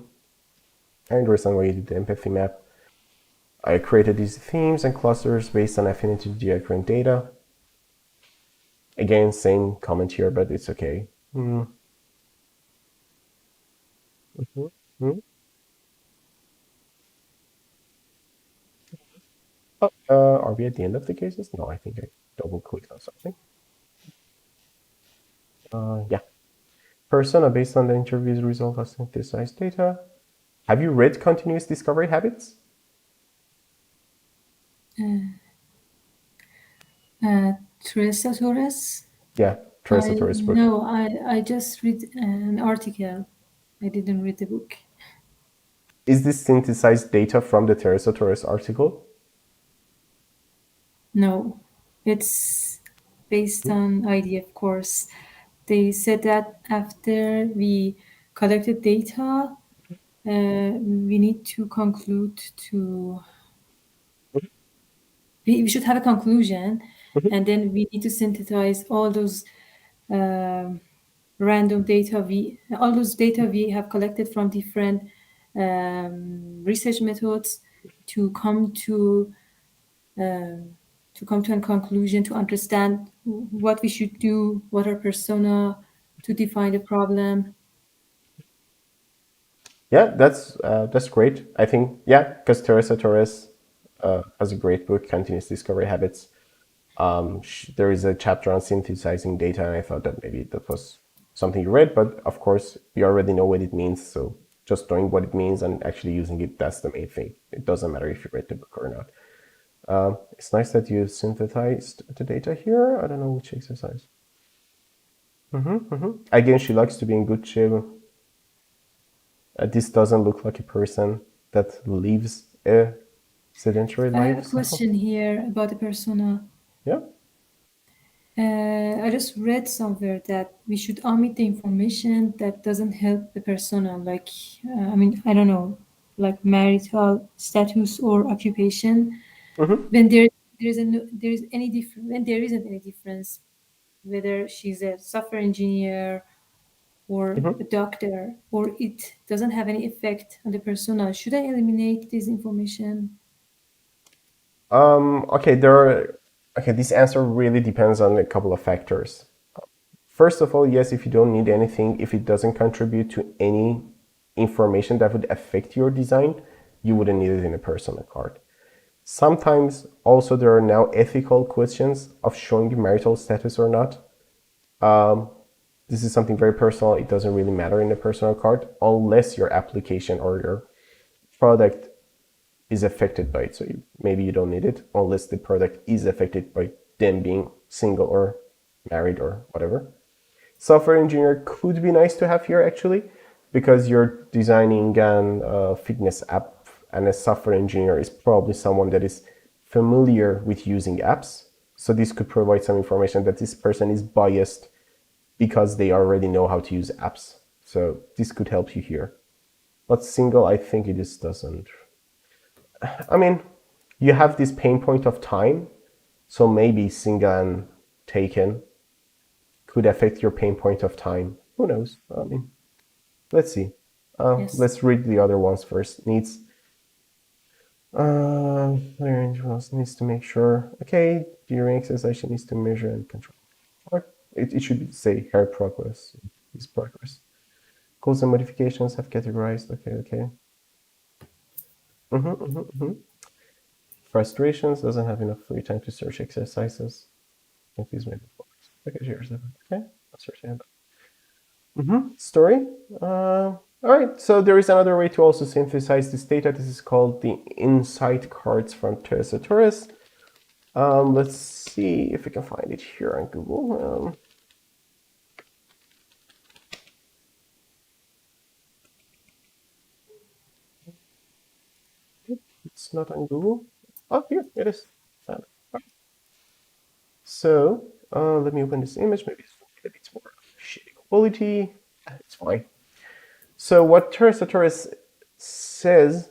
I understand why you did the empathy map. I created these themes and clusters based on affinity to geogram data. Again, same comment here, but it's okay. Oh, are we at the end of the cases? No, I think I double clicked on something. Yeah. Persona based on the interview's result of synthesized data. Have you read Continuous Discovery Habits? Teresa Torres. Yeah, Teresa Torres' book. No, I just read an article. I didn't read the book. Is this synthesized data from the Teresa Torres article? No, it's based on IDF course. They said that after we collected data, we need to conclude to we should have a conclusion, and then we need to synthesize all those random data all those data we have collected from different research methods to come to a conclusion, to understand what we should do, what are persona, to define the problem. Yeah, that's great. I think because Teresa Torres has a great book, Continuous Discovery Habits. There is a chapter on synthesizing data, and I thought that maybe that was something you read, but of course you already know what it means. So just knowing what it means and actually using it, that's the main thing. It doesn't matter if you read the book or not. It's nice that you synthesized the data here. I don't know which exercise. Again, she likes to be in good shape. This doesn't look like a person that lives a sedentary I have life. a question here about the persona. Yeah. I just read somewhere that we should omit the information that doesn't help the persona, like, I don't know, like marital status or occupation. When there is any difference, when there isn't any difference, whether she's a software engineer or a doctor, or it doesn't have any effect on the persona, should I eliminate this information? Okay, this answer really depends on a couple of factors. First of all, yes, if you don't need anything, if it doesn't contribute to any information that would affect your design, you wouldn't need it in a persona card. Sometimes also there are now ethical questions of showing marital status or not. This is something very personal. It doesn't really matter in a personal card unless your application or your product is affected by it. So maybe you don't need it unless the product is affected by them being single or married or whatever. Software engineer could be nice to have here actually, because you're designing an fitness app, and a software engineer is probably someone that is familiar with using apps. So this could provide some information that this person is biased because they already know how to use apps. So this could help you here. But single, I think it just doesn't. I mean, you have this pain point of time, so maybe single and taken could affect your pain point of time. Who knows? I mean, let's see. Yes. Let's read the other ones first. Needs. Needs to make sure. Okay, during exercise, needs to measure and control. Or it should say hair progress. Is progress. Goals and modifications have categorized. Okay. Frustrations, doesn't have enough free time to search exercises. Confused maybe. Okay, here's okay. I'll search it. Story. All right, so there is another way to also synthesize this data. This is called the insight cards from Teresa Torres. Let's see if we can find it here on Google. It's not on Google. Oh, here it is. Found it. So let me open this image. Maybe it's a bit more shitty quality. It's fine. So what Teresa Torres says,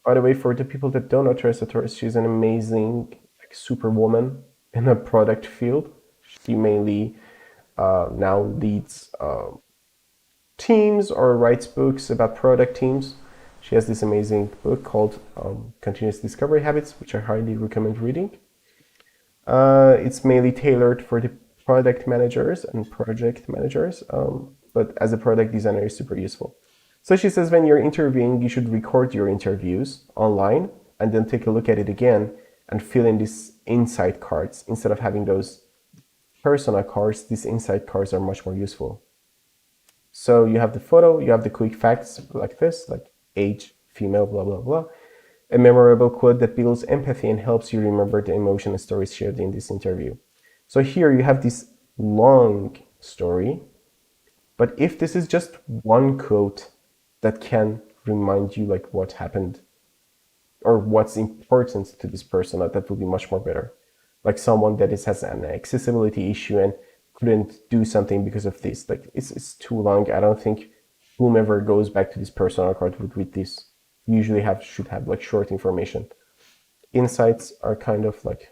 by the way, for the people that don't know Teresa Torres, she's an amazing superwoman in the product field. She mainly now leads teams or writes books about product teams. She has this amazing book called Continuous Discovery Habits, which I highly recommend reading. It's mainly tailored for the product managers and project managers, but as a product designer, it's super useful. So she says when you're interviewing, you should record your interviews online and then take a look at it again and fill in these insight cards. Instead of having those persona cards, these insight cards are much more useful. So you have the photo, you have the quick facts like this, like age, female, blah, blah, blah. A memorable quote that builds empathy and helps you remember the emotion and stories shared in this interview. So here you have this long story, but if this is just one quote that can remind you like what happened or what's important to this person, that will be much more better. Like someone that has an accessibility issue and couldn't do something because of this. Like it's too long. I don't think whomever goes back to this personal card would read this. You usually should have like short information. Insights are kind of like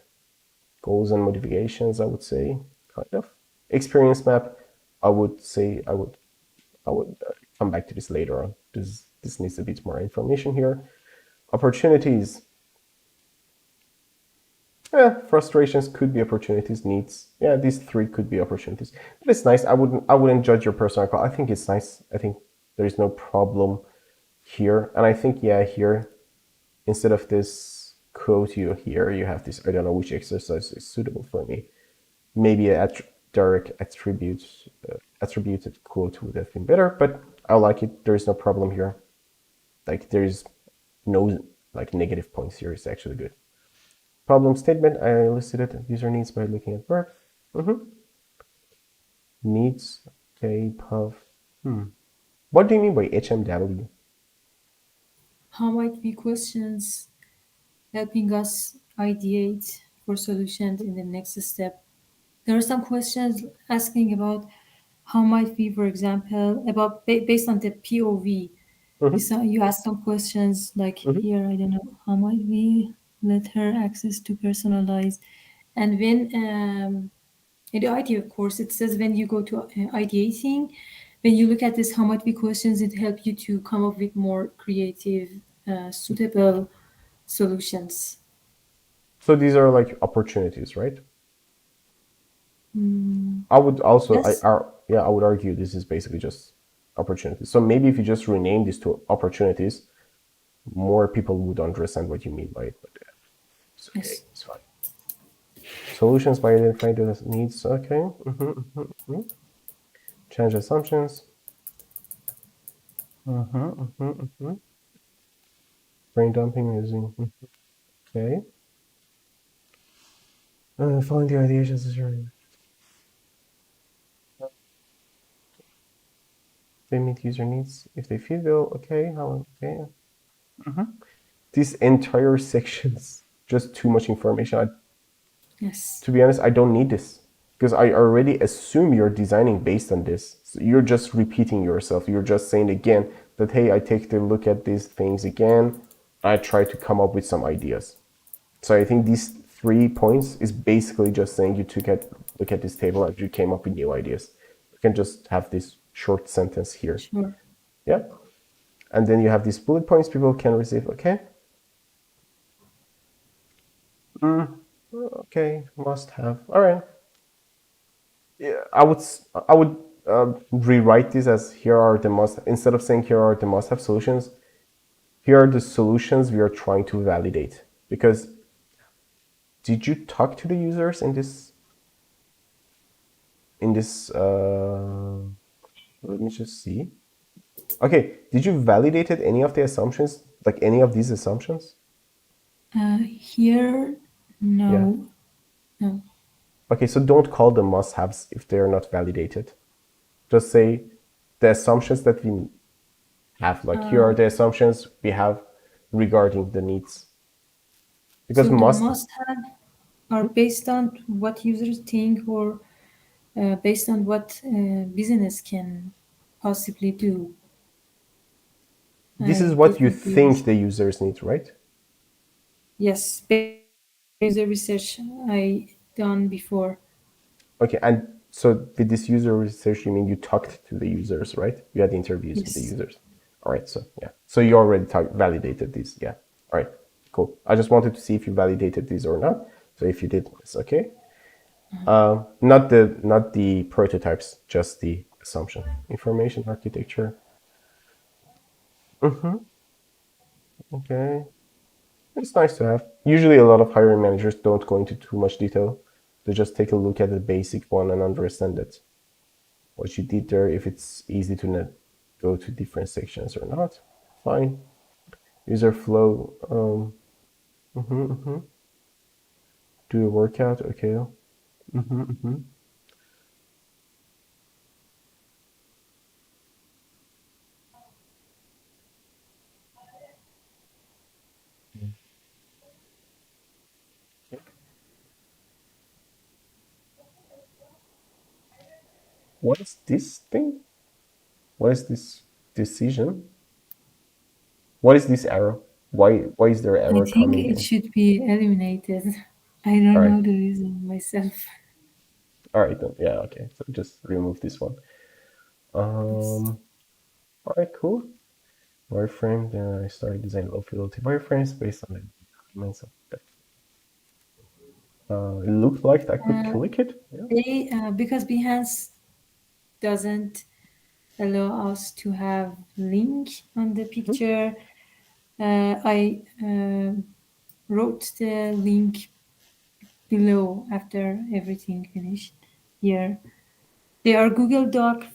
goals and motivations, I would say, kind of. Experience map, I would say I would come back to this later on. This needs a bit more information here. Opportunities. Frustrations could be opportunities. Needs. Yeah, these three could be opportunities. But it's nice. I wouldn't judge your personal call. I think it's nice. I think there's no problem here. And I think here, instead of this quote here, you have this. I don't know which exercise is suitable for me. Maybe a direct attributed quote would have been better, but I like it. There is no problem here. Like there is no like negative points here. It's actually good. Problem statement, I listed it. User needs by looking at verb. Needs, okay, puff. What do you mean by HMW? How might be questions helping us ideate for solutions in the next step? There are some questions asking about how might we, for example, about based on the POV. You ask some questions like here, I don't know, how might we let her access to personalize? And when in the idea, of course, it says when you go to ideating, when you look at this, how might be questions, it help you to come up with more creative, suitable solutions. So these are like opportunities, right? I would also, Yes. I would argue this is basically just opportunities. So maybe if you just rename these to opportunities, more people would understand what you mean by it. But it's okay, Yes. it's fine. Solutions by identifying the needs. Okay. Change assumptions. Brain dumping using. Okay. Following the ideations is your. They meet user needs if they feel though. Okay. How? Okay. These entire sections just too much information. Yes. To be honest, I don't need this because I already assume you're designing based on this. So you're just repeating yourself. You're just saying again that, hey, I take a look at these things again. I try to come up with some ideas. So I think these 3 points is basically just saying you took a look at this table and you came up with new ideas. You can just have this short sentence here. Sure. Yeah. And then you have these bullet points people can receive. Okay. Okay, must have. All right. Yeah, I would rewrite this as here are the must, instead of saying here are the must have solutions. Here are the solutions we are trying to validate. Because did you talk to the users in this? Let me just see. Okay, did you validated any of the assumptions, like any of these assumptions? Here, Yeah. No, no. Okay, so don't call them must-haves if they're not validated. Just say the assumptions that we have. Like here are Uh, the assumptions we have regarding the needs. Because so the must, must-have are based on what users think or based on what business can possibly do. this is I what get you think confused. the users need, right? Yes, based on user research I done before. Okay, and so with this user research, you mean you talked to the users, right? You had interviews with the Yes. users. All right, so yeah, so you already validated these, yeah. All right, cool. I just wanted to see if you validated these or not. So if you did, it's okay. Not the prototypes, just the assumption. Information architecture. Okay, it's nice to have. Usually, a lot of hiring managers don't go into too much detail. They just take a look at the basic one and understand that what you did there, if it's easy to not go to different sections or not. Fine. User flow. Do a workout. Okay. Mm-hmm, mm-hmm. Okay. What is this thing? What is this decision? What is this error? Why is there I error think coming it in? should be eliminated. I All don't right. know the reason myself. All right then. Yeah. Okay. So just remove this one. Yes. All right. Cool. Wireframe. Then I started designing low fidelity wireframes based on the documents of that. It looked like I could Uh, click it. Yeah. they because Behance doesn't allow us to have link on the picture. I wrote the link below after everything finished here. They are Google Doc,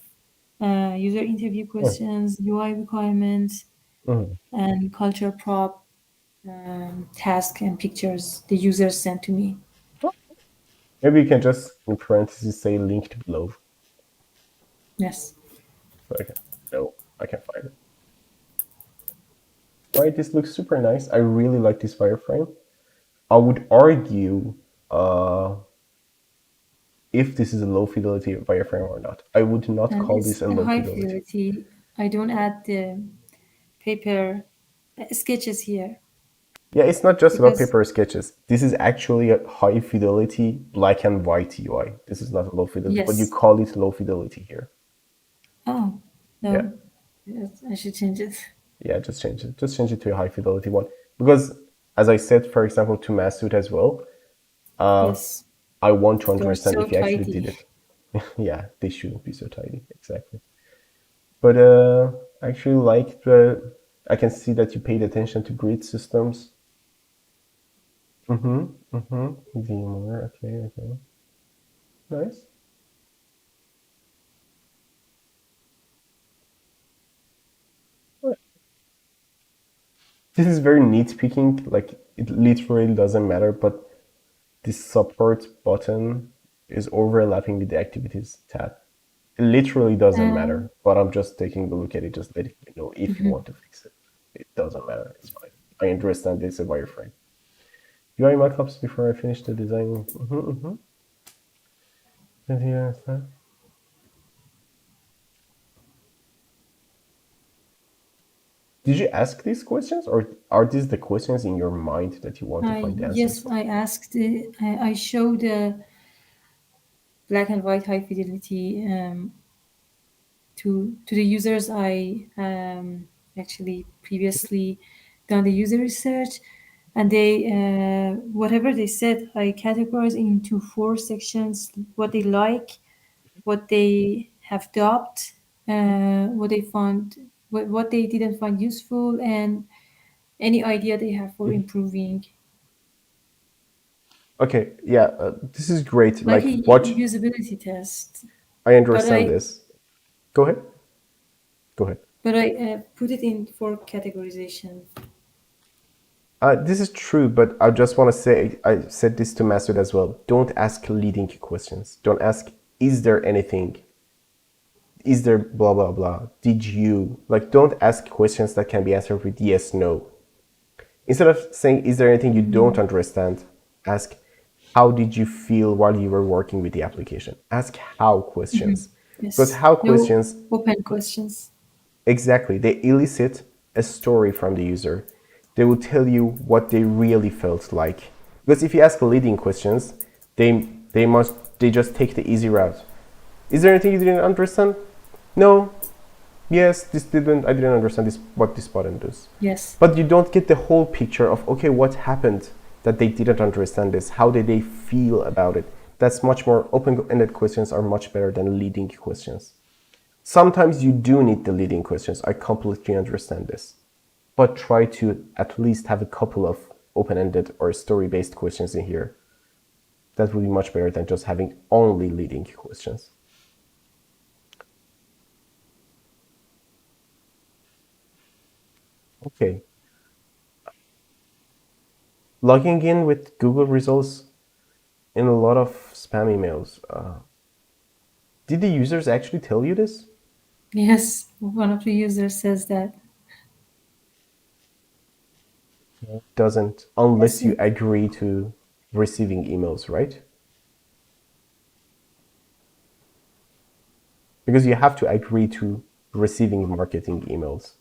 user interview Oh, questions, UI requirements, mhm. and culture prop task and pictures the user sent to me. Maybe you can just in parentheses say linked below. Yes. So I can no, I can find it. Right, this looks super nice. I really like this wireframe. I would argue if this is a low fidelity wireframe or not. I would not And call it's this a a low high fidelity. fidelity. I don't add the paper sketches here Yeah, it's not just about because paper sketches. This is actually a high fidelity black and white UI. This is not a low fidelity, but you yes. call it low fidelity here. Oh Yeah. no, yes, I should change it. Yeah, just change it. Just change it to a high fidelity one. Because as I said, for example, to Masoud as well, uh, Yes, I want to they're understand so if he actually did tidy. it. Yeah, they shouldn't be so tidy. Exactly. But I actually like the. I can see that you paid attention to grid systems. Mm-hmm. Mm-hmm. VMware. Okay. Okay. Nice. Right. This is very nitpicking. Like it literally doesn't matter, but this support button is overlapping with the activities tab. It literally doesn't Um, matter, but I'm just taking a look at it, just letting you know if you mhm. want to fix it. It doesn't matter. It's fine. I understand this is a wireframe. UI mockups before I finish the design. Yeah. Did you ask these questions, or are these the questions in your mind that you want to find answers Yes, for? I asked. I showed black and white high fidelity to the users. I actually previously done the user research, and they whatever they said, I categorized into four sections: what they like, what they have doubt, what they found, what they didn't find useful, and any idea they have for improving, Okay, yeah, this is great. like a Like, what usability test. I But understand I this. Go ahead. Go ahead. but I put it in for categorization. This is true, but I just want to say, I said this to Masoud as well. Don't ask leading questions. Don't ask, is there anything? Is there blah, blah, blah? Did you? Like, don't ask questions that can be answered with yes, no. Instead of saying, is there anything you don't understand? Ask, how did you feel while you were working with the application? Ask how questions. Because Yes. how No questions, open questions. exactly, they elicit a story from the user. They will tell you what they really felt like. Because if you ask leading questions, they just take the easy route. Is there anything you didn't understand? No. Yes, I didn't understand this what this button does. Yes. But you don't get the whole picture of, okay, what happened that they didn't understand this? How did they feel about it? That's much more open-ended questions are much better than leading questions. Sometimes you do need the leading questions. I completely understand this. But try to at least have a couple of open-ended or story-based questions in here. That would be much better than just having only leading questions. Okay. Logging in with Google results in a lot of spam emails. Did the users actually tell you this? Yes. One of the users says that. Doesn't, Yes. unless you agree to receiving emails, right? Because you have to agree to receiving marketing emails.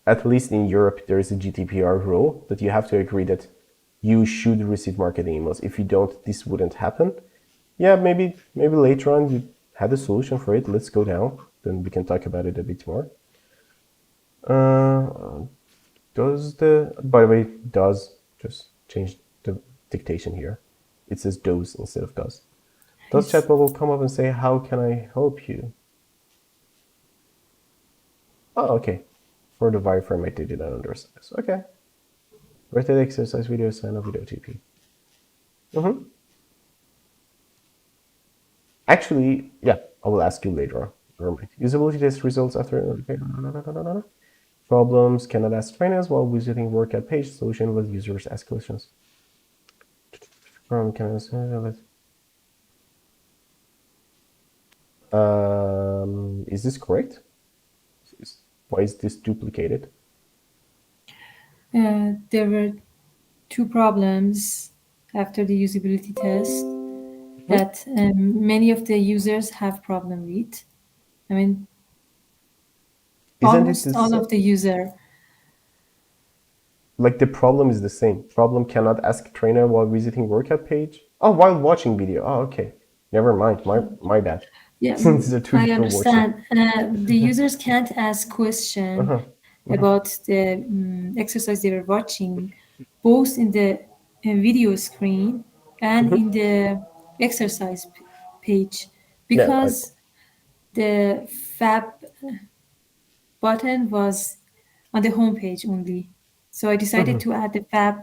At least in Europe, there is a GDPR rule that you have to agree that you should receive marketing emails. If you don't, this wouldn't happen. Yeah, maybe later on you had a solution for it. Let's go down, then we can talk about it a bit more. By the way, does, just change the dictation here. It says does instead of does. Does chat Yes. bubble come up and say, how can I help you? Oh, okay. For the wireframe, I did not understand this. Okay. Rotate exercise video, sign up video TP. Actually, yeah, I will ask you later on. Never mind. Usability test results after. Okay. Problems cannot ask trainers while visiting workout page. Solution let users ask questions. Can is this correct? Why is this duplicated? There were two problems after the usability test that many of the users have problem with. I mean, Isn't it almost all this? of the user. Like the problem is the same. Problem cannot ask trainer while visiting workout page. Oh, while watching video. Oh, okay. Never mind. My bad. Yeah, These are two I different watching. understand. The users can't ask question about the exercise they were watching, both in the video screen and in the exercise page, Yeah, because the fab button was on the home page only. So I decided to add the fab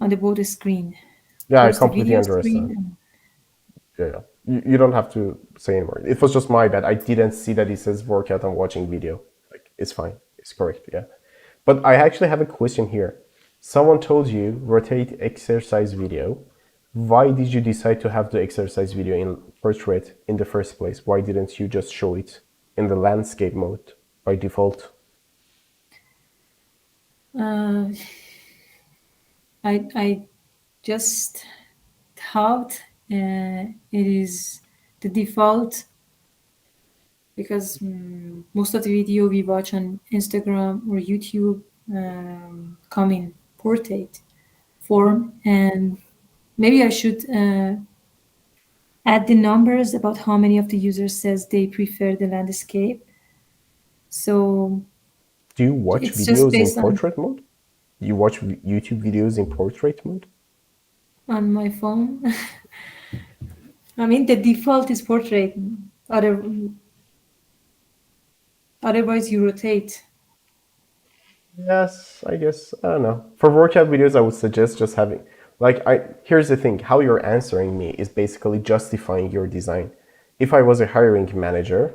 on the both screen, yeah, I both the completely video understand. screen. Yeah. You don't have to say anymore. It was just my bad. I didn't see that it says workout and watching video. Like, it's fine. It's correct. Yeah. But I actually have a question here. Someone told you rotate exercise video. Why did you decide to have the exercise video in portrait in the first place? Why didn't you just show it in the landscape mode by default? Uh, I just thought it is the default because most of the video we watch on Instagram or YouTube come in portrait form, and maybe I should add the numbers about how many of the users says they prefer the landscape. So Do you watch it's just videos in based portrait mode? Do you watch YouTube videos in portrait mode? on my phone. I mean, the default is portrait. Other, otherwise, you rotate. Yes, I guess. I don't know. For workout videos, I would suggest just having, like, here's the thing. How you're answering me is basically justifying your design. If I was a hiring manager,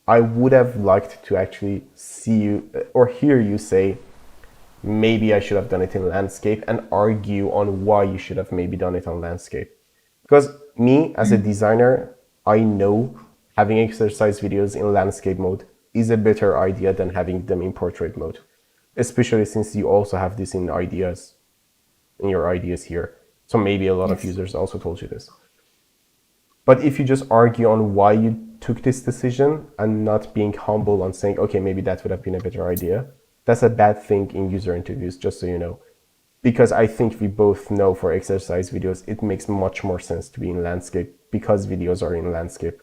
I would have liked to actually see you or hear you say, maybe I should have done it in landscape, and argue on why you should have maybe done it on landscape. Because me as a designer, I know having exercise videos in landscape mode is a better idea than having them in portrait mode, especially since you also have this in your ideas here. So maybe a lot of Yes. users also told you this. But if you just argue on why you took this decision and not being humble on saying, okay, maybe that would have been a better idea, that's a bad thing in user interviews, just so you know. Because I think we both know for exercise videos, it makes much more sense to be in landscape because videos are in landscape.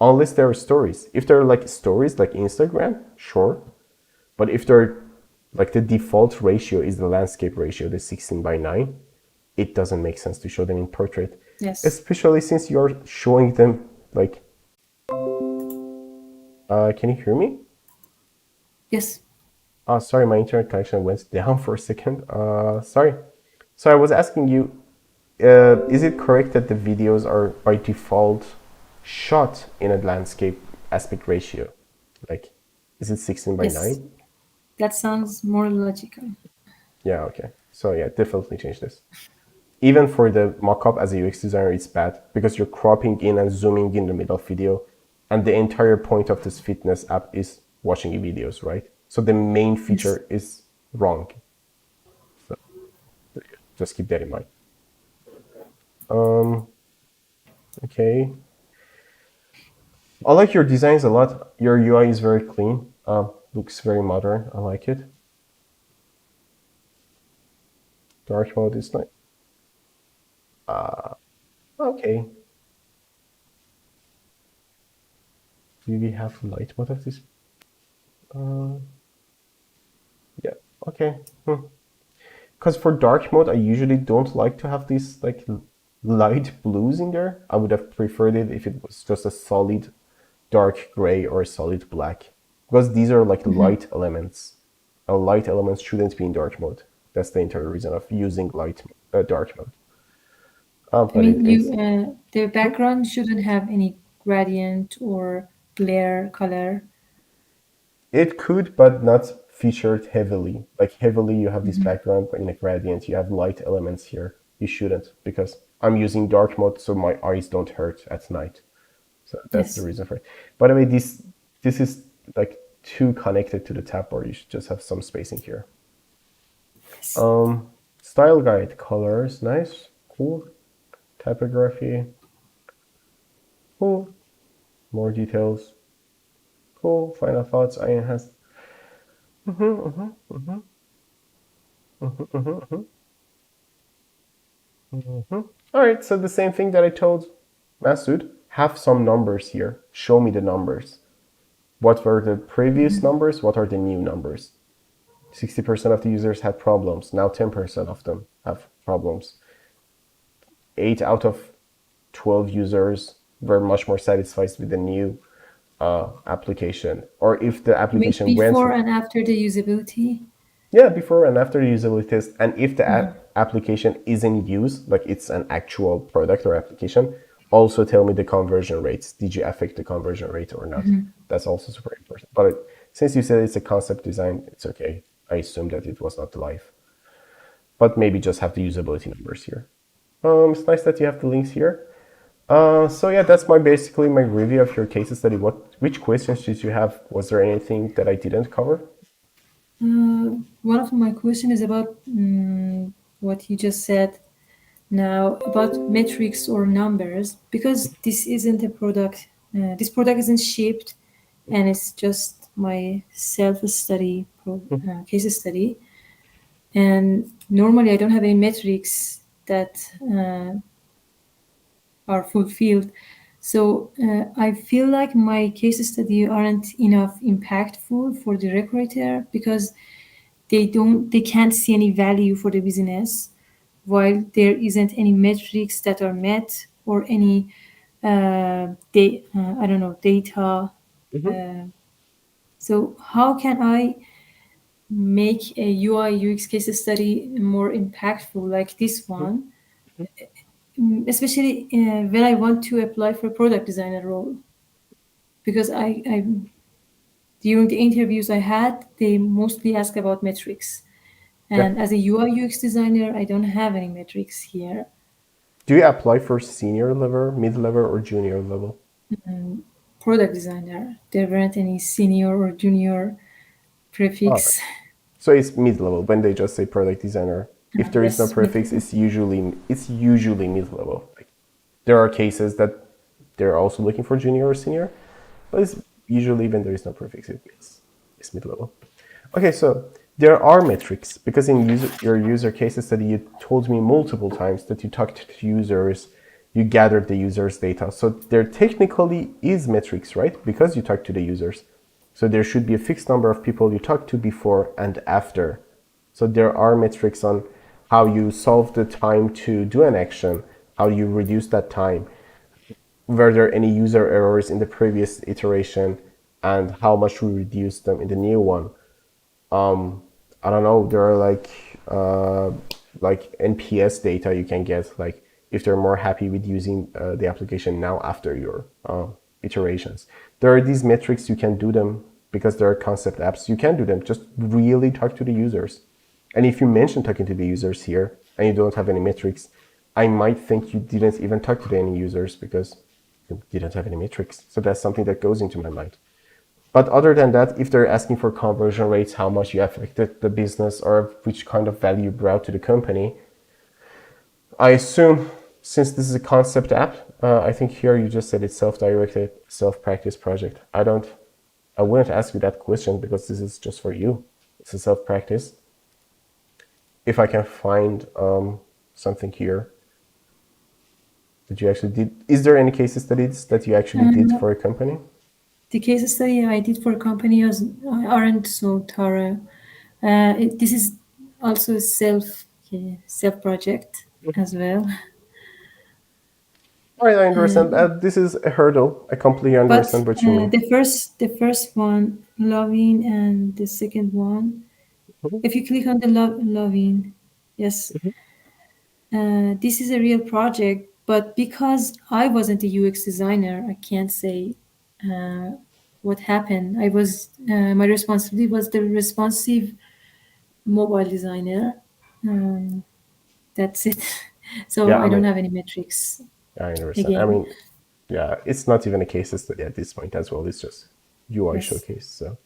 Unless there are stories. If they're like stories like Instagram, sure. But if they're like the default ratio is the landscape ratio, the 16:9, it doesn't make sense to show them in portrait. Yes. Especially since you're showing them like, can you hear me? Yes. Sorry, my internet connection went down for a second. Sorry. So I was asking you, is it correct that the videos are by default shot in a landscape aspect ratio? Like, is it 16 by Yes. 9? That sounds more logical. Yeah, okay. So yeah, definitely change this. Even for the mockup as a UX designer, it's bad because you're cropping in and zooming in the middle of video. And the entire point of this fitness app is watching videos, right? So the main Yes. feature is wrong. So just keep that in mind. Um, okay. I like your designs a lot. Your UI is very clean. Looks very modern. I like it. Dark mode is nice. Okay. Do we have light mode of this? Uh, yeah. Okay. Because for dark mode, I usually don't like to have these like light blues in there. I would have preferred it if it was just a solid dark gray or a solid black. Because these are like light elements. Light elements shouldn't be in dark mode. That's the entire reason of using dark mode. I But mean, it's the background shouldn't have any gradient or glare color. it could, but not featured heavily. Like heavily, you have this background in a gradient. You have light elements here. You shouldn't because I'm using dark mode, so my eyes don't hurt at night. So that's the Yes. reason for it. By the way, this is like too connected to the tab bar. You should just have some spacing here. Yes. Style guide, colors, nice, cool. Typography, cool. More details, cool. Final thoughts, I enhanced. All right, so the same thing that I told Masoud, have some numbers here. Show me the numbers. What were the previous numbers? What are the new numbers? 60% of the users had problems. Now 10% of them have problems. 8 out of 12 users were much more satisfied with the new application. Or if the I mean, application went before and after the usability. Yeah, before and after the usability test. And if the application is in use, like it's an actual product or application, also tell me the conversion rates. Did you affect the conversion rate or not? That's also super important. But since you said it's a concept design, it's okay. I assume that it was not live. But maybe just have the usability numbers here. It's nice that you have the links here. So yeah, that's basically my review of your case study. Which questions did you have? Was there anything that I didn't cover? One of my question is about what you just said now about metrics or numbers because this isn't a product. This product isn't shipped, and it's just my self-study case study. And normally, I don't have any metrics that are fulfilled. So I feel like my case study aren't enough impactful for the recruiter because they can't see any value for the business while there isn't any metrics that are met or any I don't know data. So how can I make a UI UX case study more impactful like this one, especially when I want to apply for a product designer role? Because I during the interviews I had, they mostly ask about metrics, And as a UI UX designer, I don't have any metrics here. Do you apply for senior level, mid-level, or junior level? Product designer, there weren't any senior or junior Oh, prefix. so it's mid-level when they just say product designer. If there is no Yes, prefix, it's usually mid-level. Like, there are cases that they're also looking for junior or senior, but it's usually when there is no prefix, it's mid-level. Okay, so there are metrics because in your user case study, you told me multiple times that you talked to users, you gathered the users' data. So there technically is metrics, right? Because you talked to the users. So there should be a fixed number of people you talked to before and after. So there are metrics on how you solve the time to do an action, how you reduce that time, were there any user errors in the previous iteration, and how much we reduced them in the new one. I don't know. There are like NPS data you can get, like if they're more happy with using the application now after your iterations. There are these metrics you can do them because there are concept apps. You can do them. Just really talk to the users. And if you mention talking to the users here and you don't have any metrics, I might think you didn't even talk to any users because you didn't have any metrics. So that's something that goes into my mind. But other than that, if they're asking for conversion rates, how much you affected the business or which kind of value you brought to the company, I assume since this is a concept app, I think here you just said it's self-directed, self-practice project. I wouldn't ask you that question because this is just for you. It's a self-practice. If I can find something here that you actually did, is there any case studies that you actually did for a company? The case study I did for companies aren't so thorough. This is also a self project as well. All right, I understand. This is a hurdle. I completely But understand what you mean. the first one, loving, and the second one, if you click on the loving, yes, this is a real project. But because I wasn't a UX designer, I can't say what happened. My responsibility was the responsive mobile designer. Um, that's it. So Yeah, I I don't mean, have any metrics I understand. I again. mean, yeah, it's not even a case study at this point as well. It's just UI Yes. showcase. So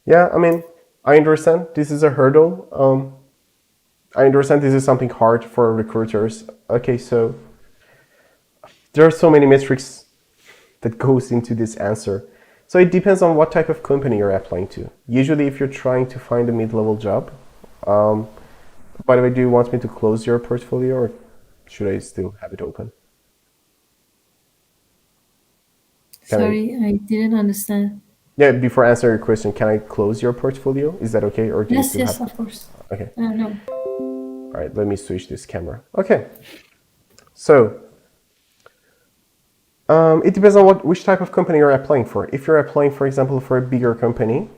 yeah, I mean, I understand this is a hurdle. I understand this is something hard for recruiters. Okay, so there are so many metrics that goes into this answer. So it depends on what type of company you're applying to. Usually, if you're trying to find a mid-level job, by the way, do you want me to close your portfolio or should I still have it open? Can I? Sorry, I didn't understand. Yeah, before answering your question, can I close your portfolio? Is that okay, or do you Yes, still yes, have? of course. Okay. No. All right. Let me switch this camera. Okay. So it depends on which type of company you're applying for. If you're applying, for example, for a bigger company,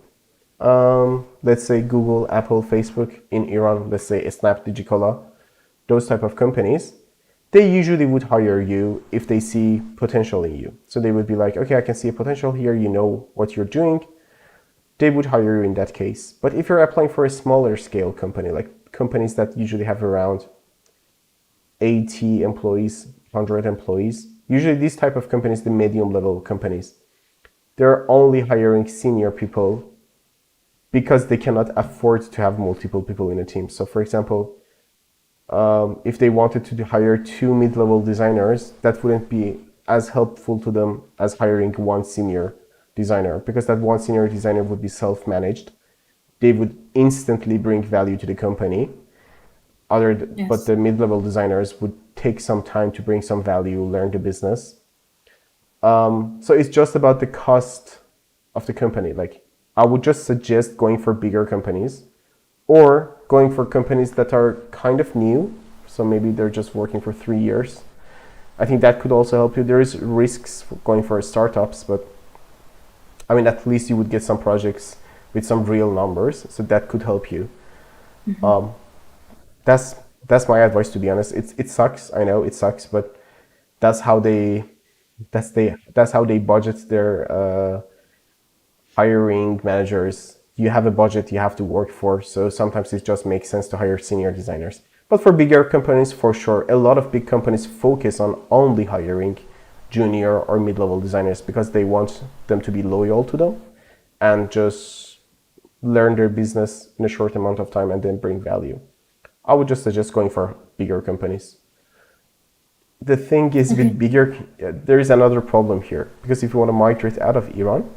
let's say Google, Apple, Facebook in Iran, let's say Snap, Digikola, those type of companies, they usually would hire you if they see potential in you. So they would be like, okay, I can see a potential here. You know what you're doing. They would hire you in that case. But if you're applying for a smaller scale company, like companies that usually have around 80 employees, 100 employees, usually these type of companies, the medium level companies, they're only hiring senior people because they cannot afford to have multiple people in a team. So for example, if they wanted to hire 2 mid-level designers, that wouldn't be as helpful to them as hiring 1 senior designer, because that 1 senior designer would be self-managed. They would instantly bring value to the company. But Yes. the mid-level designers would take some time to bring some value, learn the business. So it's just about the cost of the company. Like, I would just suggest going for bigger companies or going for companies that are kind of new. So maybe they're just working for 3 years. I think that could also help you. There is risks for going for startups, but I mean, at least you would get some projects with some real numbers. So that could help you. Um, that's that's my advice, to be honest. It sucks. I know it sucks, but that's how they that's how they budget their hiring managers you have a budget you have to work for, so sometimes it just makes sense to hire senior designers. But for bigger companies, for sure, a lot of big companies focus on only hiring junior or mid-level designers because they want them to be loyal to them and just learn their business in a short amount of time and then bring value. I would just suggest going for bigger companies. The thing is, Okay. with bigger, there is another problem here, because if you want to migrate out of Iran,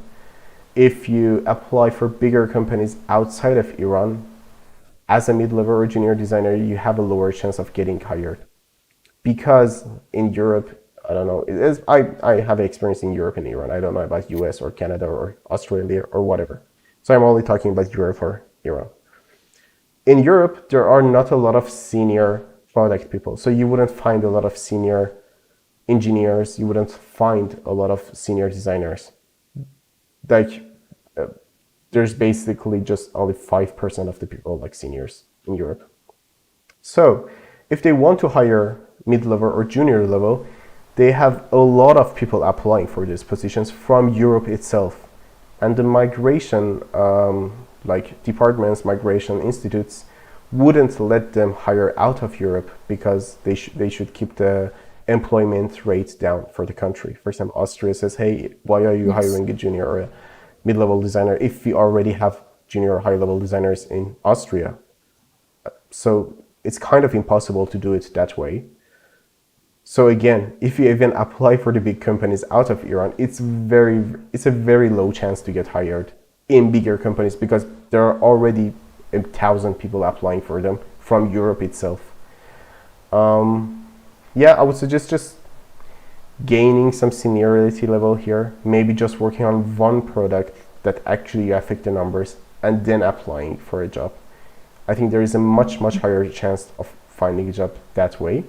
if you apply for bigger companies outside of Iran, as a mid-level or junior designer, you have a lower chance of getting hired. Because in Europe, I don't know, I have experience in Europe and Iran. I don't know about US or Canada or Australia or whatever. So I'm only talking about Europe or Iran. In Europe, there are not a lot of senior product people. So you wouldn't find a lot of senior engineers. You wouldn't find a lot of senior designers. Like, there's basically just only 5% of the people like seniors in Europe. So if they want to hire mid-level or junior level, they have a lot of people applying for these positions from Europe itself. And the migration, like departments, migration institutes, wouldn't let them hire out of Europe because they should keep the employment rate down for the country. For example, Austria says, hey, why are you Yes. hiring a junior or a mid-level designer if we already have junior or high-level designers in Austria? So it's kind of impossible to do it that way. So again, if you even apply for the big companies out of Iran, it's a very low chance to get hired in bigger companies because there are already 1,000 people applying for them from Europe itself. Yeah, I would suggest just gaining some seniority level here, maybe just working on one product that actually affect the numbers and then applying for a job. I think there is a much higher chance of finding a job that way.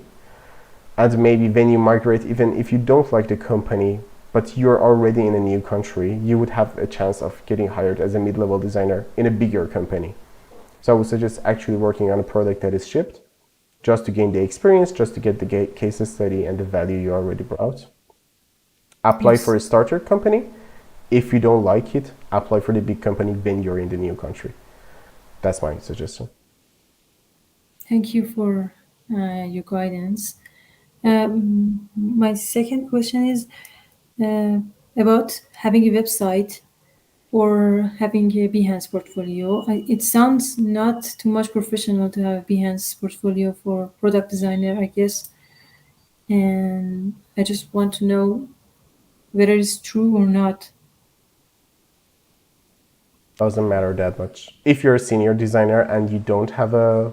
And maybe when you migrate, even if you don't like the company, but you're already in a new country, you would have a chance of getting hired as a mid-level designer in a bigger company. So I would suggest actually working on a product that is shipped, just to gain the experience, just to get the case study and the value you already brought. Apply Yes. for a starter company. If you don't like it, apply for the big company when you're in the new country. That's my suggestion. Thank you for your guidance. My second question is about having a website or having a Behance portfolio. It sounds not too much professional to have a Behance portfolio for product designer, I guess. And I just want to know whether it's true or not. Doesn't matter that much. If you're a senior designer and you don't have a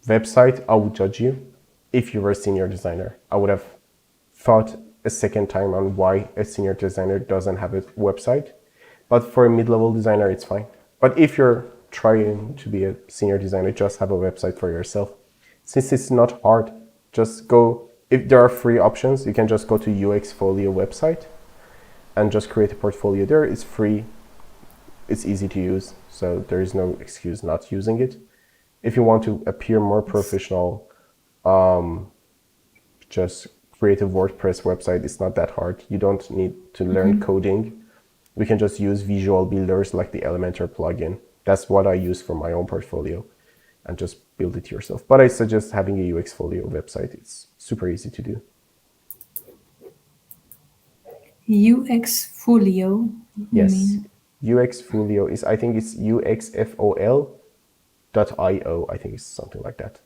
website, I would judge you. If you were a senior designer, I would have thought a second time on why a senior designer doesn't have a website. But for a mid-level designer, it's fine. But if you're trying to be a senior designer, just have a website for yourself. Since it's not hard, just go, if there are free options, you can just go to UXfolio website and just create a portfolio there. It's free, it's easy to use, so there is no excuse not using it. If you want to appear more professional, just create a WordPress website. It's not that hard. You don't need to learn coding. We can just use visual builders like the Elementor plugin. That's what I use for my own portfolio and just build it yourself. But I suggest having a UXfolio website. It's super easy to do. UXfolio, you Yes. mean? UXfolio is, I think it's UXFOL.io. I think it's something like that.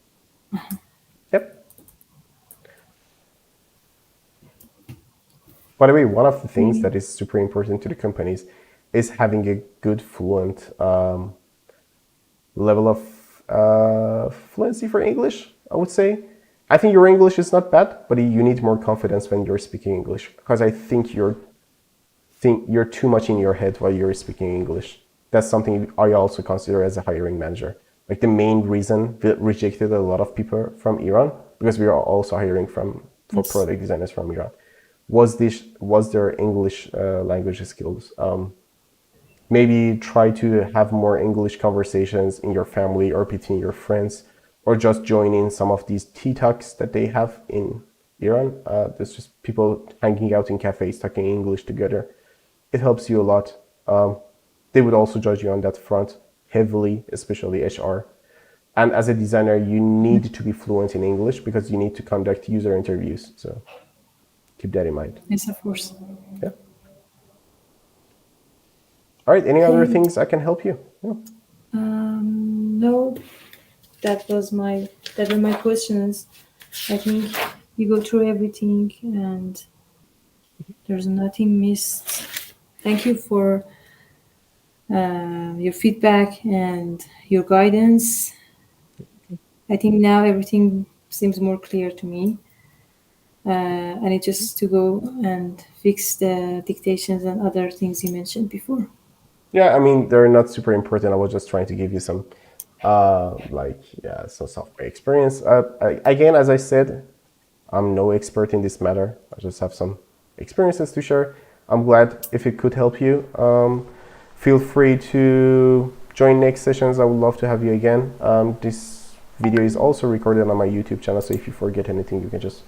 Yep. By the way, one of the things that is super important to the companies is having a good fluent level of fluency for English, I would say. I think your English is not bad, but you need more confidence when you're speaking English, because I think you're too much in your head while you're speaking English. That's something I also consider as a hiring manager. Like the main reason we rejected a lot of people from Iran, because we are also hiring for Yes. product designers from Iran, was their English language skills. Maybe try to have more English conversations in your family or between your friends, or just join in some of these tea talks that they have in Iran. There's just people hanging out in cafes talking English together. It helps you a lot. they would also judge you on that front heavily, especially HR. And as a designer, you need to be fluent in English because you need to conduct user interviews. So keep that in mind. Yes, of course. Yeah. All right. Any other Okay. things I can help you? Yeah. No, that were my questions. I think you go through everything and there's nothing missed. Thank you for your feedback and your guidance. I think now everything seems more clear to me. I need just to go and fix the dictations and other things you mentioned before. Yeah, I mean, they're not super important. I was just trying to give you some, some software experience. Again, as I said, I'm no expert in this matter. I just have some experiences to share. I'm glad if it could help you. Feel free to join next sessions. I would love to have you again. This video is also recorded on my YouTube channel, so if you forget anything, you can just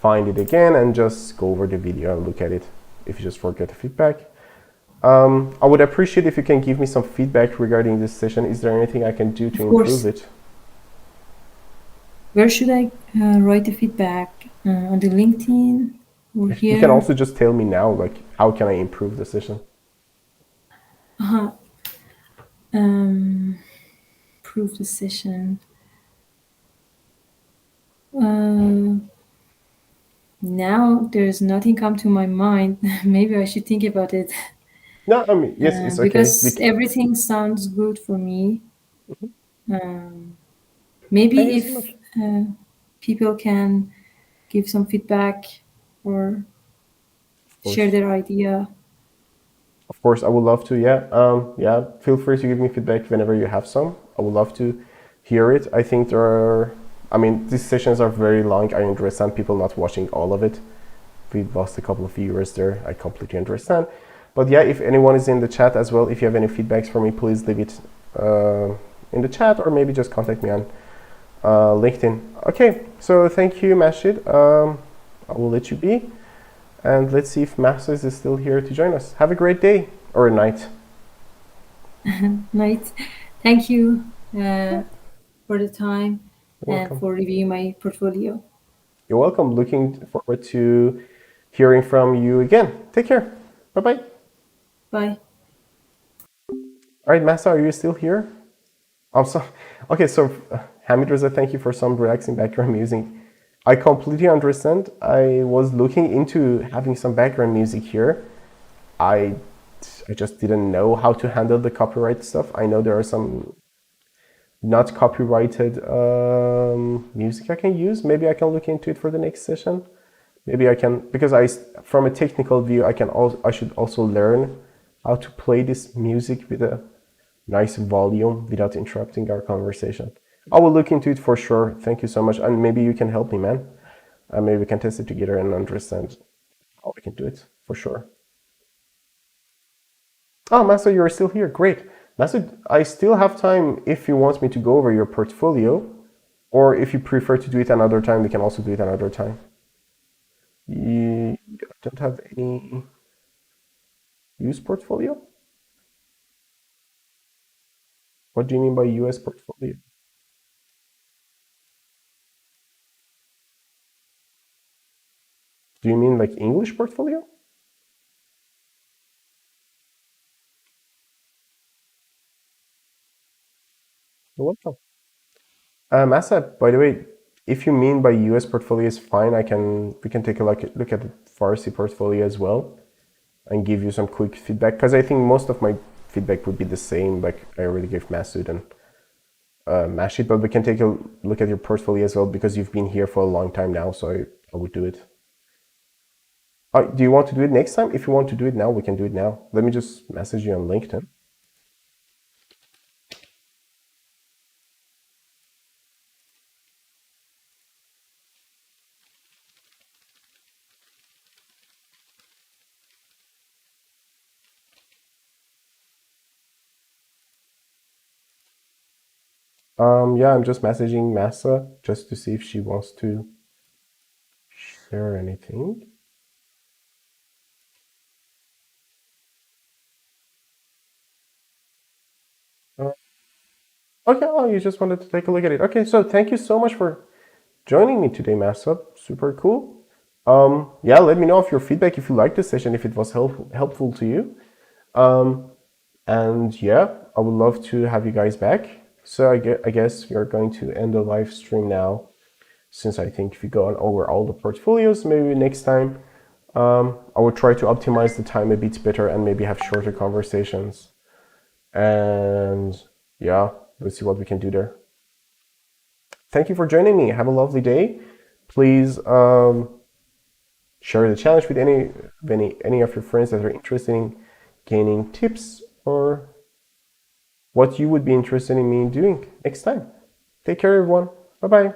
find it again and just go over the video and look at it if you just forget the feedback. I would appreciate if you can give me some feedback regarding this session. Is there anything I can do to Of course. improve it? Where should I write the feedback? On the LinkedIn or You can here? also just tell me now, like, how can I improve the session? Um, Proof the session. Uh, Now there's nothing come to my mind. Maybe I should think about it No, I mean, yes, it's okay. because everything sounds good for me. Thank Maybe you so if much. uh, people can give some feedback or Of share course. their idea. Of course, I would love to. Yeah. Yeah. Feel free to give me feedback whenever you have some. I would love to hear it. I think there are, I mean, these sessions are very long. I understand people not watching all of it. We lost a couple of viewers there. I completely understand. But yeah, if anyone is in the chat as well, if you have any feedbacks for me, please leave it in the chat or maybe just contact me on LinkedIn. Okay, so thank you, Mahshid. I will let you be. And let's see if Masoud is still here to join us. Have a great day or night. Night. Thank you for the time You're and welcome. for reviewing my portfolio. You're welcome. Looking forward to hearing from you again. Take care. Bye bye. Bye. All right, Masa, are you still here? Also, okay, so Hamid Reza, thank you for some relaxing background music. I completely understand. I was looking into having some background music here. I just didn't know how to handle the copyright stuff. I know there are some not copyrighted music I can use. Maybe I can look into it for the next session. Maybe I can, because from a technical view, I should also learn how to play this music with a nice volume without interrupting our conversation. I will look into it for sure. Thank you so much. And maybe you can help me, man. And maybe we can test it together and understand how we can do it for sure. Oh, Masoud, you're still here. Great. Masoud, I still have time if you want me to go over your portfolio, or if you prefer to do it another time, we can also do it another time. You don't have any use portfolio? What do you mean by US portfolio? Do you mean like English portfolio? You're welcome. Asad, by the way, if you mean by US portfolio is fine, we can take a look at the Farsi portfolio as well and give you some quick feedback because I think most of my feedback would be the same. Like I already gave Masoud and Mahshid, but we can take a look at your portfolio as well because you've been here for a long time now. So I would do it. Do you want to do it next time? If you want to do it now, we can do it now. Let me just message you on LinkedIn. Yeah, I'm just messaging Massa just to see if she wants to share anything. Okay, oh, you just wanted to take a look at it. Okay, so thank you so much for joining me today, Masoud. Super cool. Yeah, let me know if your feedback, if you liked this session, if it was helpful to you. And yeah, I would love to have you guys back. So I guess we are going to end the live stream now, since I think if we go on over all the portfolios, maybe next time I will try to optimize the time a bit better and maybe have shorter conversations. And yeah, let's see what we can do there. Thank you for joining me. Have a lovely day. Please share the challenge with any of your friends that are interested in gaining tips or what you would be interested in me doing next time. Take care, everyone. Bye bye.